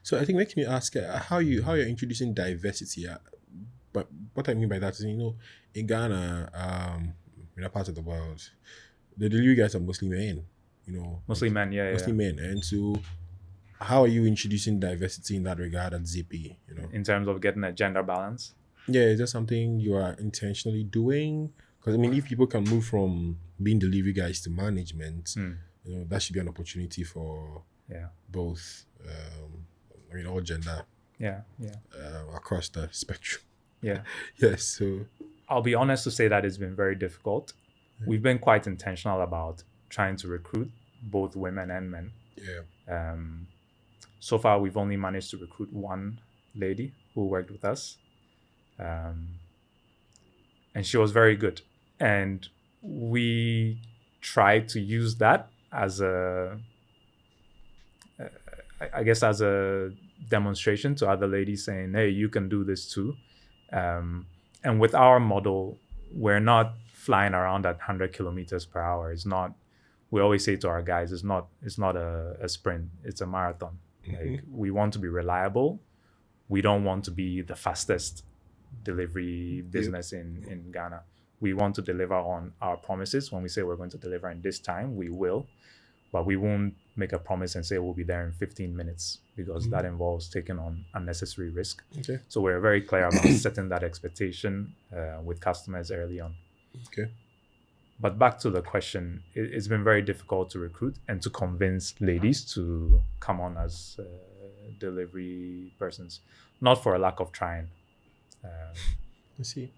So I think makes me ask how you're introducing diversity. But what I mean by that is, in Ghana, in that part of the world, the delivery guys are mostly men. Mostly men, mostly men. And so, how are you introducing diversity in that regard at Zippy? In terms of getting a gender balance. Yeah, is that something you are intentionally doing? Because if people can move from being delivery guys to management, that should be an opportunity for both. All gender. Across the spectrum. Yeah. Yes. So I'll be honest to say that it's been very difficult. We've been quite intentional about trying to recruit both women and men. Yeah. So far, we've only managed to recruit one lady who worked with us. And she was very good. And we tried to use that as a demonstration to other ladies saying, hey, you can do this too. And with our model, we're not flying around at 100 kilometers per hour. It's not, we always say to our guys, it's not a sprint, it's a marathon. Like, we want to be reliable. We don't want to be the fastest delivery business in Ghana. We want to deliver on our promises. When we say we're going to deliver in this time, we will. But we won't make a promise and say we'll be there in 15 minutes because that involves taking on unnecessary risk. Okay. So we're very clear about setting that expectation with customers early on. Okay. But back to the question, it's been very difficult to recruit and to convince ladies to come on as delivery persons, not for a lack of trying. I see.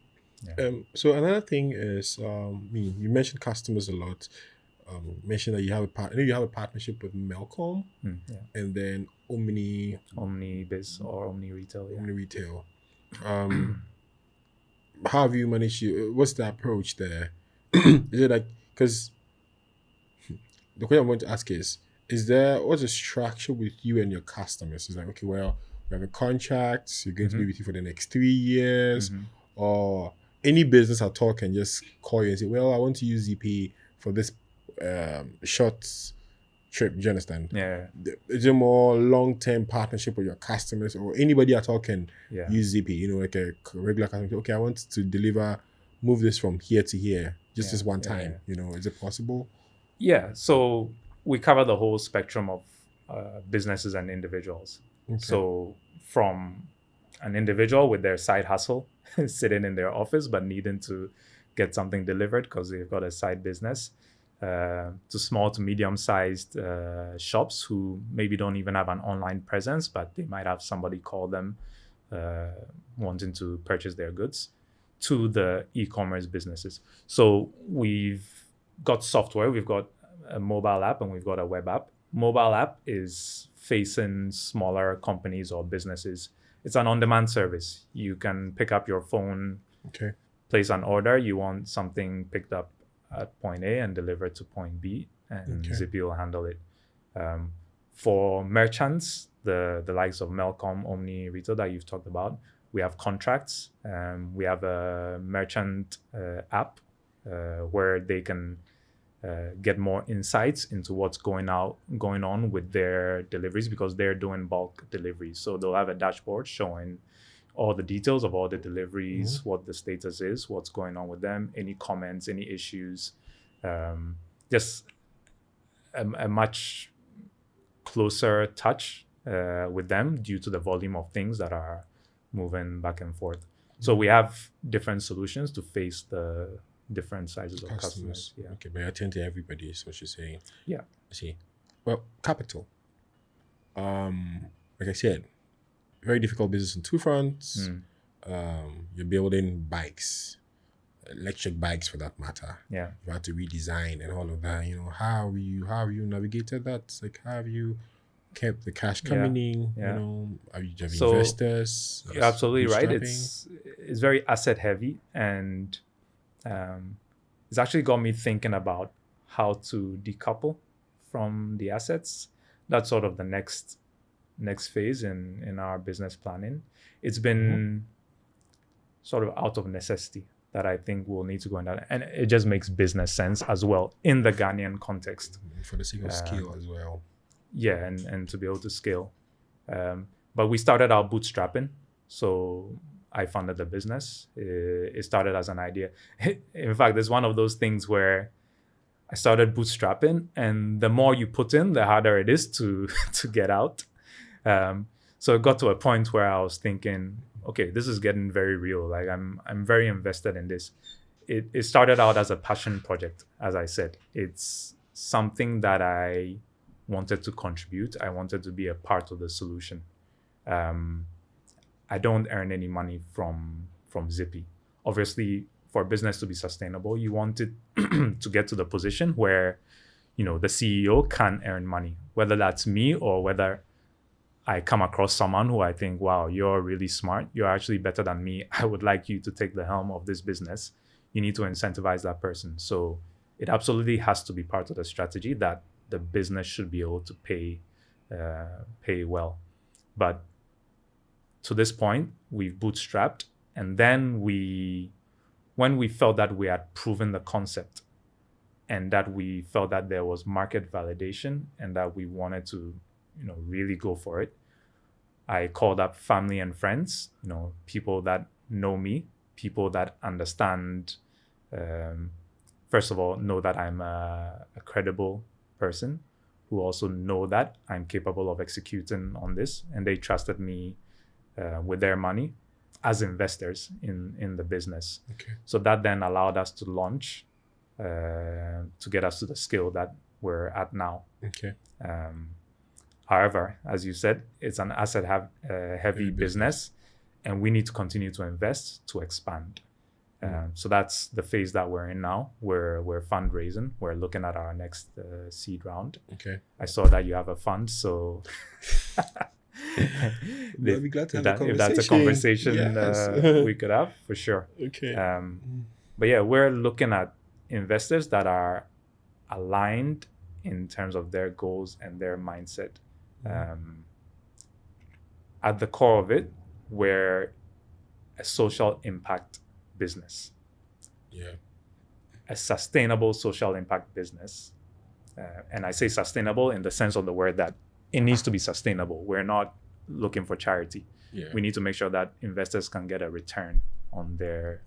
Yeah. So another thing is, you mentioned customers a lot. Mentioned that you have a partnership with Melcom, and then Omnibiz or Omni Retail. Yeah. Omni Retail. How have you managed what's the approach there? Is it like, because the question I'm going to ask is what's the structure with you and your customers? Is like, okay, well, you have a contract, you're going to be with you for the next 3 years, or any business at all can just call you and say, well, I want to use ZP for this short trip. Do you understand? Yeah. Is it more long-term partnership with your customers, or anybody at all can use ZP? Like a regular customer. Okay, I want to move this from here to here, just this one time. Is it possible? Yeah. So we cover the whole spectrum of businesses and individuals. Okay. So from an individual with their side hustle, sitting in their office but needing to get something delivered because they've got a side business, to small to medium-sized shops who maybe don't even have an online presence, but they might have somebody call them wanting to purchase their goods, to the e-commerce businesses. So we've got software, we've got a mobile app, and we've got a web app. Mobile app is facing smaller companies or businesses. It's an on-demand service. You can pick up your phone, place an order. You want something picked up at point A and delivered to point B, and Zippy will handle it. For merchants, the likes of Melcom, Omni Retail that you've talked about, we have contracts. We have a merchant app where they can get more insights into what's going on with their deliveries, because they're doing bulk deliveries. So they'll have a dashboard showing all the details of all the deliveries, what the status is, what's going on with them, any comments, any issues, just a much closer touch with them due to the volume of things that are moving back and forth. So we have different solutions to face the different sizes of customers. Yeah. Okay, but I attend to everybody, is what you're saying. Yeah. I see. Well, capital. Like I said, very difficult business on two fronts. You're building bikes. electric bikes for that matter. Yeah. You had to redesign and all of that. How have you navigated that? Like, how have you kept the cash coming in? Yeah. Have you have So, investors? You're absolutely right. bootstrapping? It's very asset heavy, and it's actually got me thinking about how to decouple from the assets. That's sort of the next phase in our business planning. It's been sort of out of necessity that I think we'll need to go in that, and it just makes business sense as well in the Ghanaian context. For the sake of skill as well. Yeah, and to be able to scale. But we started out bootstrapping. So I funded the business. It started as an idea. In fact, it's one of those things where I started bootstrapping, and the more you put in, the harder it is to get out. So it got to a point where I was thinking, okay, this is getting very real. Like I'm very invested in this. It started out as a passion project, as I said. It's something that I wanted to contribute. I wanted to be a part of the solution. I don't earn any money from Zippy. Obviously, for business to be sustainable, you want it to get to the position where, the CEO can earn money, whether that's me or whether I come across someone who I think, wow, you're really smart. You're actually better than me. I would like you to take the helm of this business. You need to incentivize that person. So it absolutely has to be part of the strategy that the business should be able to pay well. But to this point, we've bootstrapped, and then when we felt that we had proven the concept and that we felt that there was market validation and that we wanted to, really go for it, I called up family and friends, people that know me, people that understand, first of all, know that I'm a credible person, who also know that I'm capable of executing on this, and they trusted me with their money as investors in the business. Okay. So that then allowed us to launch, to get us to the scale that we're at now. Okay. However, as you said, it's an asset heavy business, and we need to continue to invest to expand. So that's the phase that we're in now. We're fundraising. We're looking at our next seed round. Okay. I saw that you have a fund, so We'll be glad to have a conversation. if that's a conversation Yes. we could have, for sure. Okay. But yeah, we're looking at investors that are aligned in terms of their goals and their mindset. At the core of it, we're a social impact business. Yeah. A sustainable social impact business. And I say sustainable in the sense of the word that it needs to be sustainable. We're not looking for charity. Yeah. We need to make sure that investors can get a return on their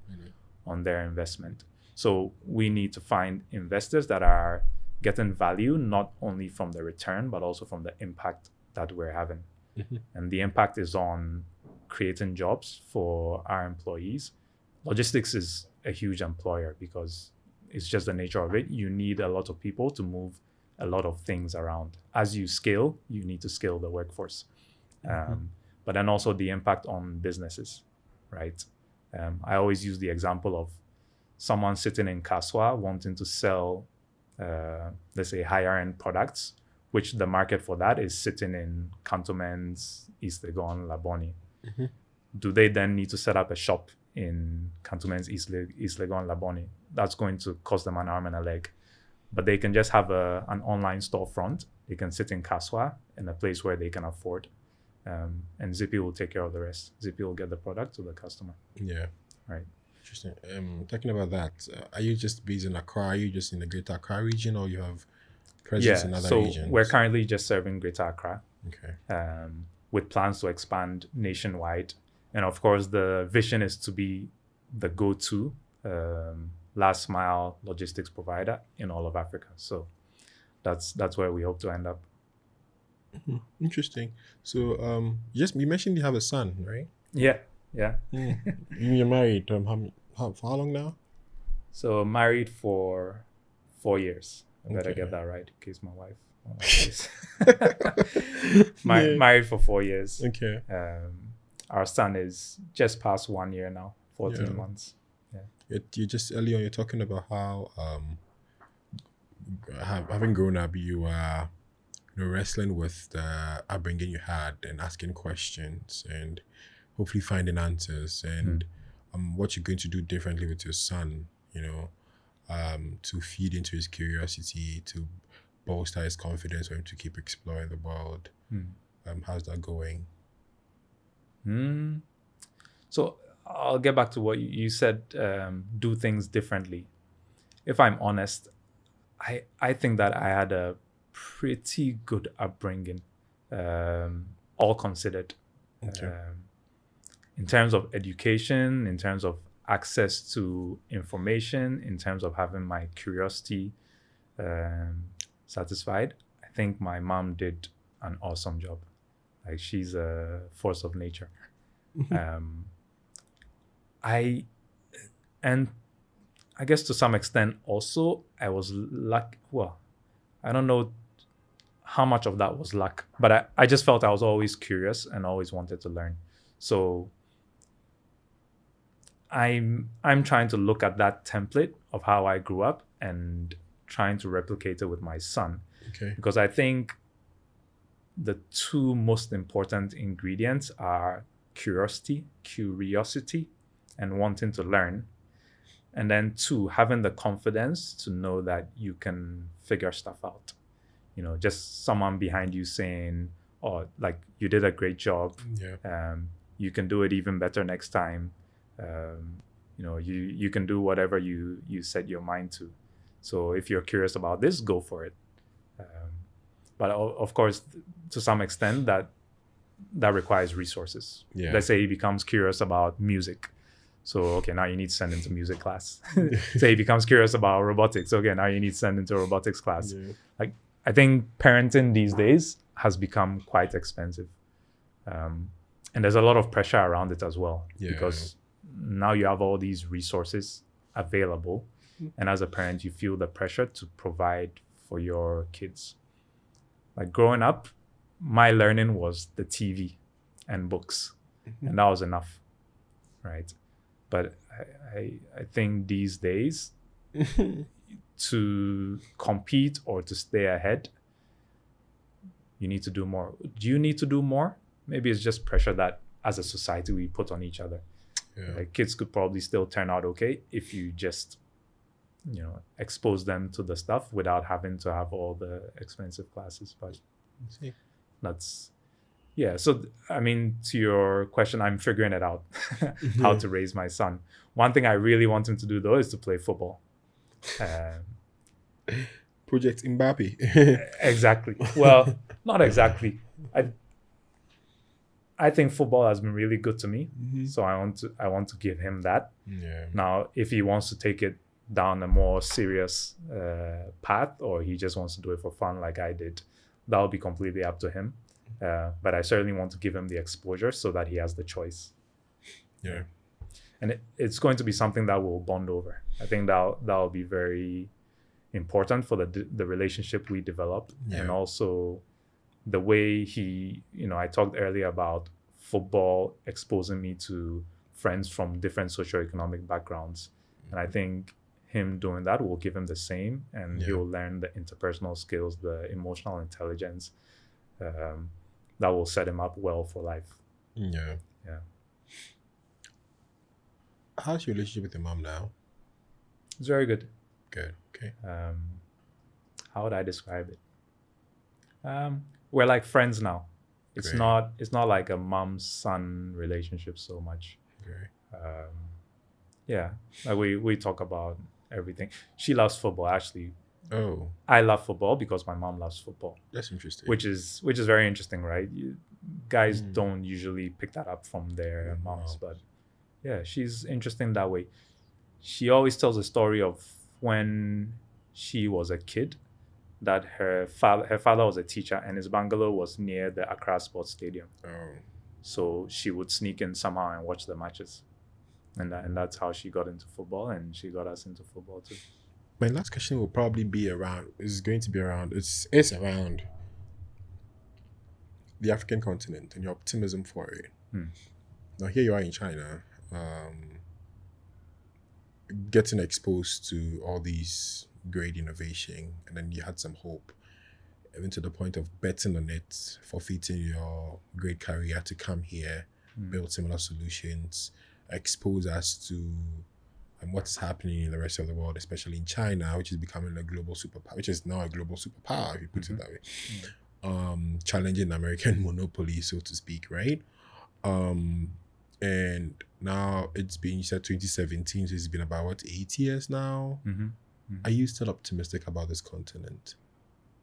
investment. So we need to find investors that are getting value not only from the return, but also from the impact that we're having. And the impact is on creating jobs for our employees. Logistics is a huge employer because it's just the nature of it. You need a lot of people to move a lot of things around. As you scale, you need to scale the workforce. But then also the impact on businesses, right? I always use the example of someone sitting in Kaswa wanting to sell, let's say, higher end products, which the market for that is sitting in Cantonments, East Legon, Laboni. Do they then need to set up a shop in Cantonments, East Legon, Laboni? That's going to cost them an arm and a leg. But they can just have an online storefront. They can sit in Kaswa in a place where they can afford. And Zippy will take care of the rest. Zippy will get the product to the customer. Yeah. Right. Interesting. Talking about that, are you just based in Accra? Are you just in the Greater Accra region, or you have presence in other regions? We're currently just serving Greater Accra. Okay. With plans to expand nationwide. And of course, the vision is to be the go-to last mile logistics provider in all of Africa. So that's where we hope to end up. Interesting. So you mentioned you have a son, right? Yeah. You're married. For how long now? So married for 4 years. I better get that right in case my wife. Married for 4 years. Okay. Our son is just past 1 year now, 14 months. Yeah. You just earlier on you're talking about how having grown up, you are wrestling with the upbringing you had and asking questions and hopefully finding answers and what you're going to do differently with your son, to feed into his curiosity, to bolster his confidence for him to keep exploring the world. How's that going? So I'll get back to what you said, do things differently. If I'm honest, I think that I had a pretty good upbringing, all considered. Okay. In terms of education, in terms of access to information, in terms of having my curiosity satisfied, I think my mom did an awesome job. Like, she's a force of nature. I guess to some extent also I was luck. Well, I don't know how much of that was luck, but I just felt I was always curious and always wanted to learn. So I'm trying to look at that template of how I grew up and trying to replicate it with my son. Okay. Because I think the two most important ingredients are curiosity, and wanting to learn. And then two, having the confidence to know that you can figure stuff out. Just someone behind you saying, oh, like, you did a great job. Yeah. You can do it even better next time. You can do whatever you set your mind to. So if you're curious about this, go for it. But of course, to some extent, that requires resources. Yeah. Let's say he becomes curious about music. So, okay, now you need to send him to music class. Say he becomes curious about robotics. Okay, now you need to send him to a robotics class. Yeah. Like, I think parenting these days has become quite expensive. And there's a lot of pressure around it as well. Yeah. Because now you have all these resources available. And as a parent, you feel the pressure to provide for your kids. Like, growing up, my learning was the TV and books. And that was enough, right? But I think these days, to compete or to stay ahead, you need to do more. Do you need to do more? Maybe it's just pressure that as a society we put on each other. Yeah. Like, kids could probably still turn out okay if you just, expose them to the stuff without having to have all the expensive classes. But that's, yeah. So, I mean, to your question, I'm figuring it out, how to raise my son. One thing I really want him to do, though, is to play football. Project Mbappe. Exactly. Well, not exactly. I think football has been really good to me. So I want to give him that. Yeah. Now, if he wants to take it down a more serious path, or he just wants to do it for fun like I did, that'll be completely up to him. But I certainly want to give him the exposure so that he has the choice. Yeah. And it's going to be something that we'll bond over. I think that'll be very important for the relationship we develop. Yeah. And also the way I talked earlier about football exposing me to friends from different socioeconomic backgrounds. And I think him doing that will give him the same, and he'll learn the interpersonal skills, the emotional intelligence, that will set him up well for life. Yeah. Yeah. How's your relationship with your mom now? It's very good. Good. Okay. How would I describe it? We're like friends now. It's Great. not like a mom-son relationship so much. Okay. Yeah, like we talk about everything. She loves football, actually. Oh, I love football because my mom loves football, that's interesting. which is very interesting, right? Guys don't usually pick that up from their moms, but yeah, she's interesting that way. She always tells a story of when she was a kid, that her father was a teacher, and his bungalow was near the Accra Sports Stadium. Oh, So she would sneak in somehow and watch the matches. And that's how she got into football, and she got us into football too. my last question will probably be around. It's around the African continent and your optimism for it. Now here you are in China. getting exposed to all these great innovation, and then you had some hope, even to the point of betting on it, forfeiting your great career to come here, build similar solutions, expose us to what is happening in the rest of the world, especially in China, which is becoming a global superpower, which is now a global superpower, if you put it that way. Challenging American monopoly, so to speak, right? And now it's been, you said 2017, so it's been about, what, 8 years now? Are you still optimistic about this continent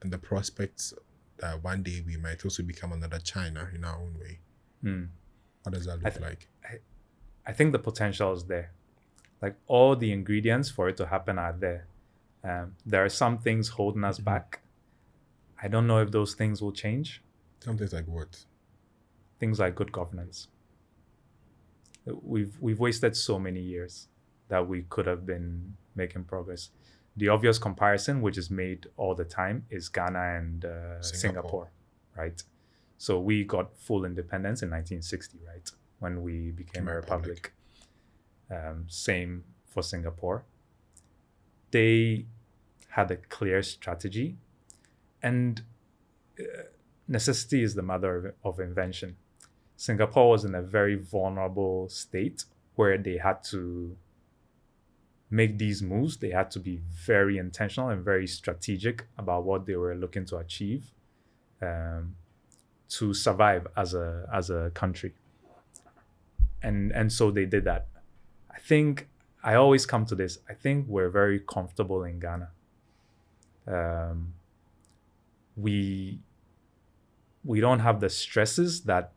and the prospects that one day we might also become another China in our own way? What does that look like? I think the potential is there. Like, all the ingredients for it to happen are there. There are some things holding us back. I don't know if those things will change. Some things like what? Things like good governance. We've wasted so many years that we could have been making progress. The obvious comparison, which is made all the time, is Ghana and Singapore, right? So we got full independence in 1960, right? When we became a republic. Same for Singapore. They had a clear strategy, and necessity is the mother of invention. Singapore was in a very vulnerable state where they had to make these moves. They had to be very intentional and very strategic about what they were looking to achieve to survive as a country. And so they did that. I think I always come to this. I think we're very comfortable in Ghana. We don't have the stresses that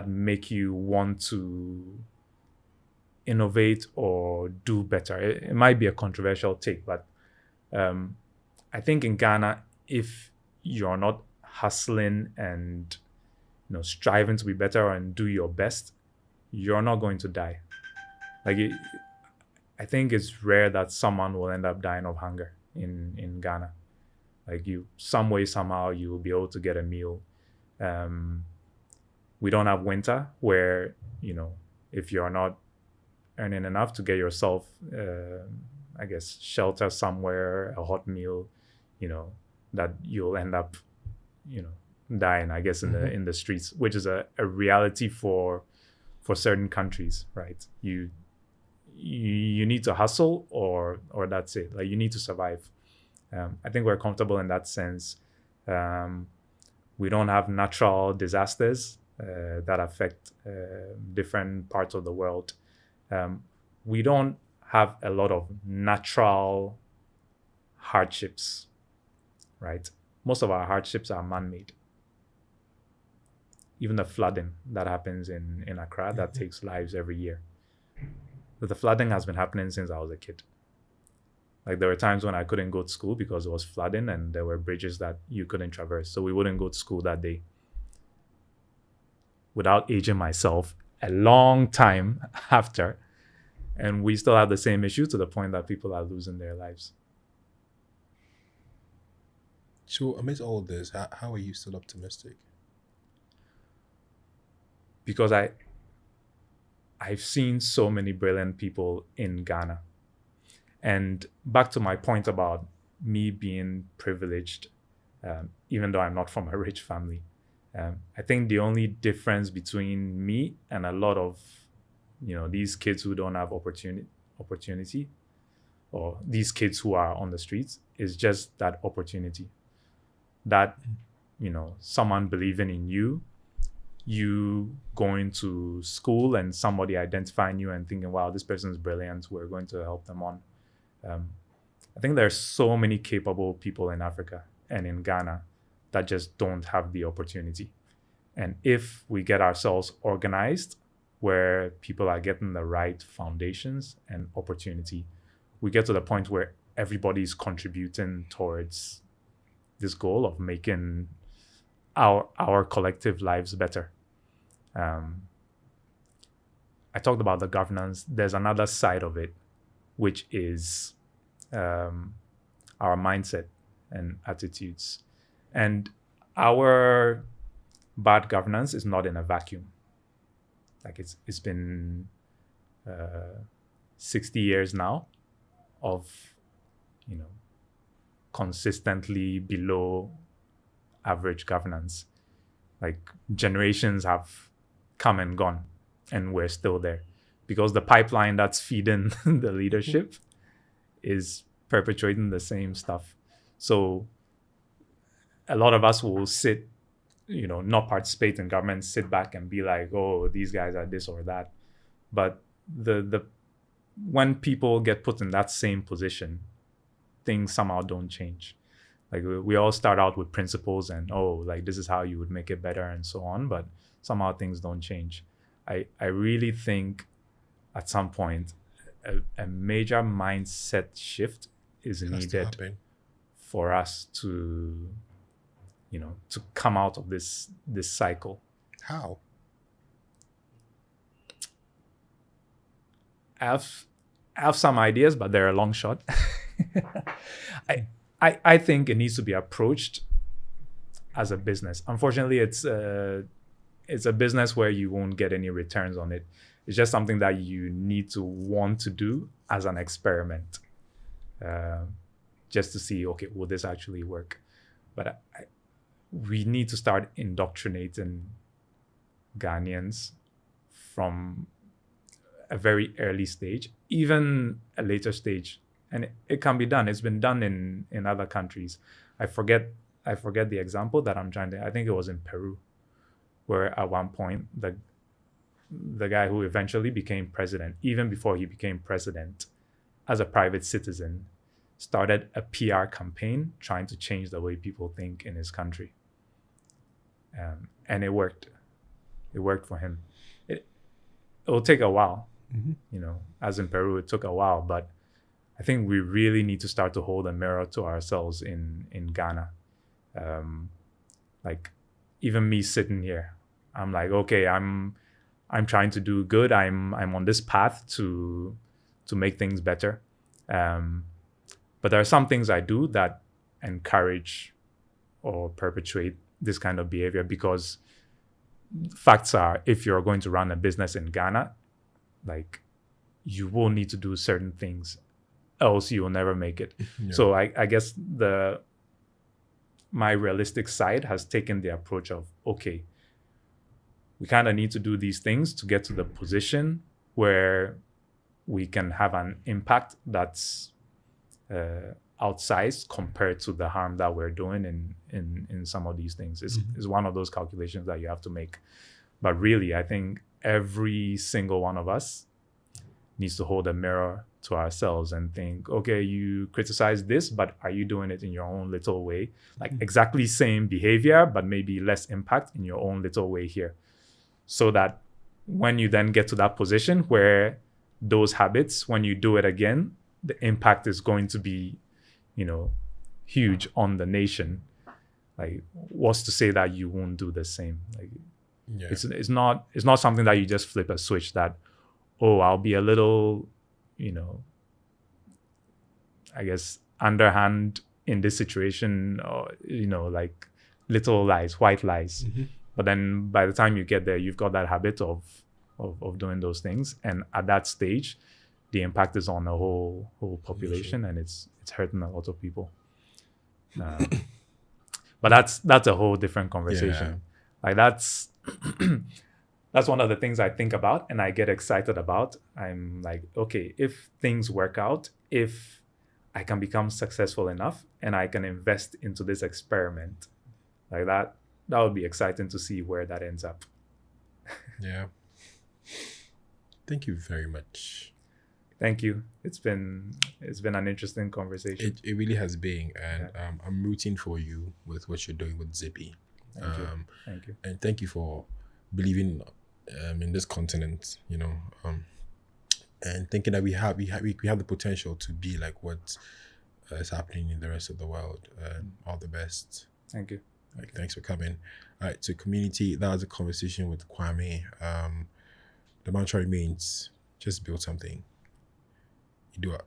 make you want to innovate or do better. It might be a controversial take, but I think in Ghana, if you're not hustling and striving to be better and do your best, you're not going to die. I think it's rare that someone will end up dying of hunger in Ghana. Like, some way, somehow, you will be able to get a meal. We don't have winter where, if you're not earning enough to get yourself, shelter somewhere, a hot meal, that you'll end up, dying, I guess, in the streets, which is a reality for certain countries, right? You need to hustle or that's it. Like, you need to survive. I think we're comfortable in that sense. We don't have natural disasters that affect different parts of the world. We don't have a lot of natural hardships, right? Most of our hardships are man-made. Even the flooding that happens in Accra, that takes lives every year. But the flooding has been happening since I was a kid. Like, there were times when I couldn't go to school because it was flooding and there were bridges that you couldn't traverse. So we wouldn't go to school that day. Without aging myself, a long time after, and we still have the same issue, to the point that people are losing their lives. So amidst all this, how are you still optimistic? Because I've seen so many brilliant people in Ghana. And back to my point about me being privileged, even though I'm not from a rich family, I think the only difference between me and a lot of, these kids who don't have opportunity, or these kids who are on the streets, is just that opportunity. That, someone believing in you going to school and somebody identifying you and thinking, wow, this person is brilliant, we're going to help them on. I think there's so many capable people in Africa and in Ghana that just don't have the opportunity. And if we get ourselves organized, where people are getting the right foundations and opportunity, we get to the point where everybody's contributing towards this goal of making our collective lives better. I talked about the governance. There's another side of it, which is our mindset and attitudes. And our bad governance is not in a vacuum. Like, it's been 60 years now of, consistently below average governance. Like, generations have come and gone, and we're still there because the pipeline that's feeding the leadership is perpetuating the same stuff. So a lot of us will sit, not participate in government, sit back and be like, oh, these guys are this or that. But the when people get put in that same position, things somehow don't change. Like, we all start out with principles and, like, this is how you would make it better and so on, but somehow things don't change. I really think at some point a major mindset shift is needed for us to, to come out of this cycle. How? I have some ideas, but they're a long shot. I think it needs to be approached as a business. Unfortunately, it's a business where you won't get any returns on it. It's just something that you need to want to do as an experiment, just to see, okay, will this actually work? But we need to start indoctrinating Ghanaians from a very early stage, even a later stage. And it can be done. It's been done in other countries. I forget the example that I'm trying to. I think it was in Peru, where at one point the guy who eventually became president, even before he became president, as a private citizen, started a PR campaign trying to change the way people think in his country. And it worked. It worked for him. It will take a while, as in Peru, it took a while, but I think we really need to start to hold a mirror to ourselves in Ghana. Like, even me sitting here, I'm like, okay, I'm trying to do good. I'm on this path to make things better. But there are some things I do that encourage or perpetuate this kind of behavior, because facts are, if you're going to run a business in Ghana, like, you will need to do certain things, else you will never make it. Yeah. So I guess my realistic side has taken the approach of, okay, we kind of need to do these things to get to the position where we can have an impact that's outsized compared to the harm that we're doing in some of these things. It's one of those calculations that you have to make. But really, I think every single one of us needs to hold a mirror to ourselves and think, okay, you criticize this, but are you doing it in your own little way? Like, exactly same behavior, but maybe less impact in your own little way here. So that when you then get to that position where those habits, when you do it again, the impact is going to be, huge on the nation. Like, what's to say that you won't do the same? Like, yeah. It's not something that you just flip a switch that, I'll be a little, I guess, underhand in this situation, or, like, little lies, white lies. But then by the time you get there, you've got that habit of doing those things. And at that stage, the impact is on the whole population, and it's hurting a lot of people. But that's a whole different conversation. Yeah. Like, that's one of the things I think about and I get excited about. I'm like, okay, if things work out, if I can become successful enough and I can invest into this experiment, like that would be exciting to see where that ends up. Yeah. Thank you very much. Thank you. It's been an interesting conversation. It really has been, and I'm rooting for you with what you're doing with Zippy. Thank you. And thank you for believing in this continent, and thinking that we have the potential to be like what is happening in the rest of the world. All the best. Thank you. Like, thanks for coming. All right, so community, that was a conversation with Kwame. The mantra remains: just build something. You do it.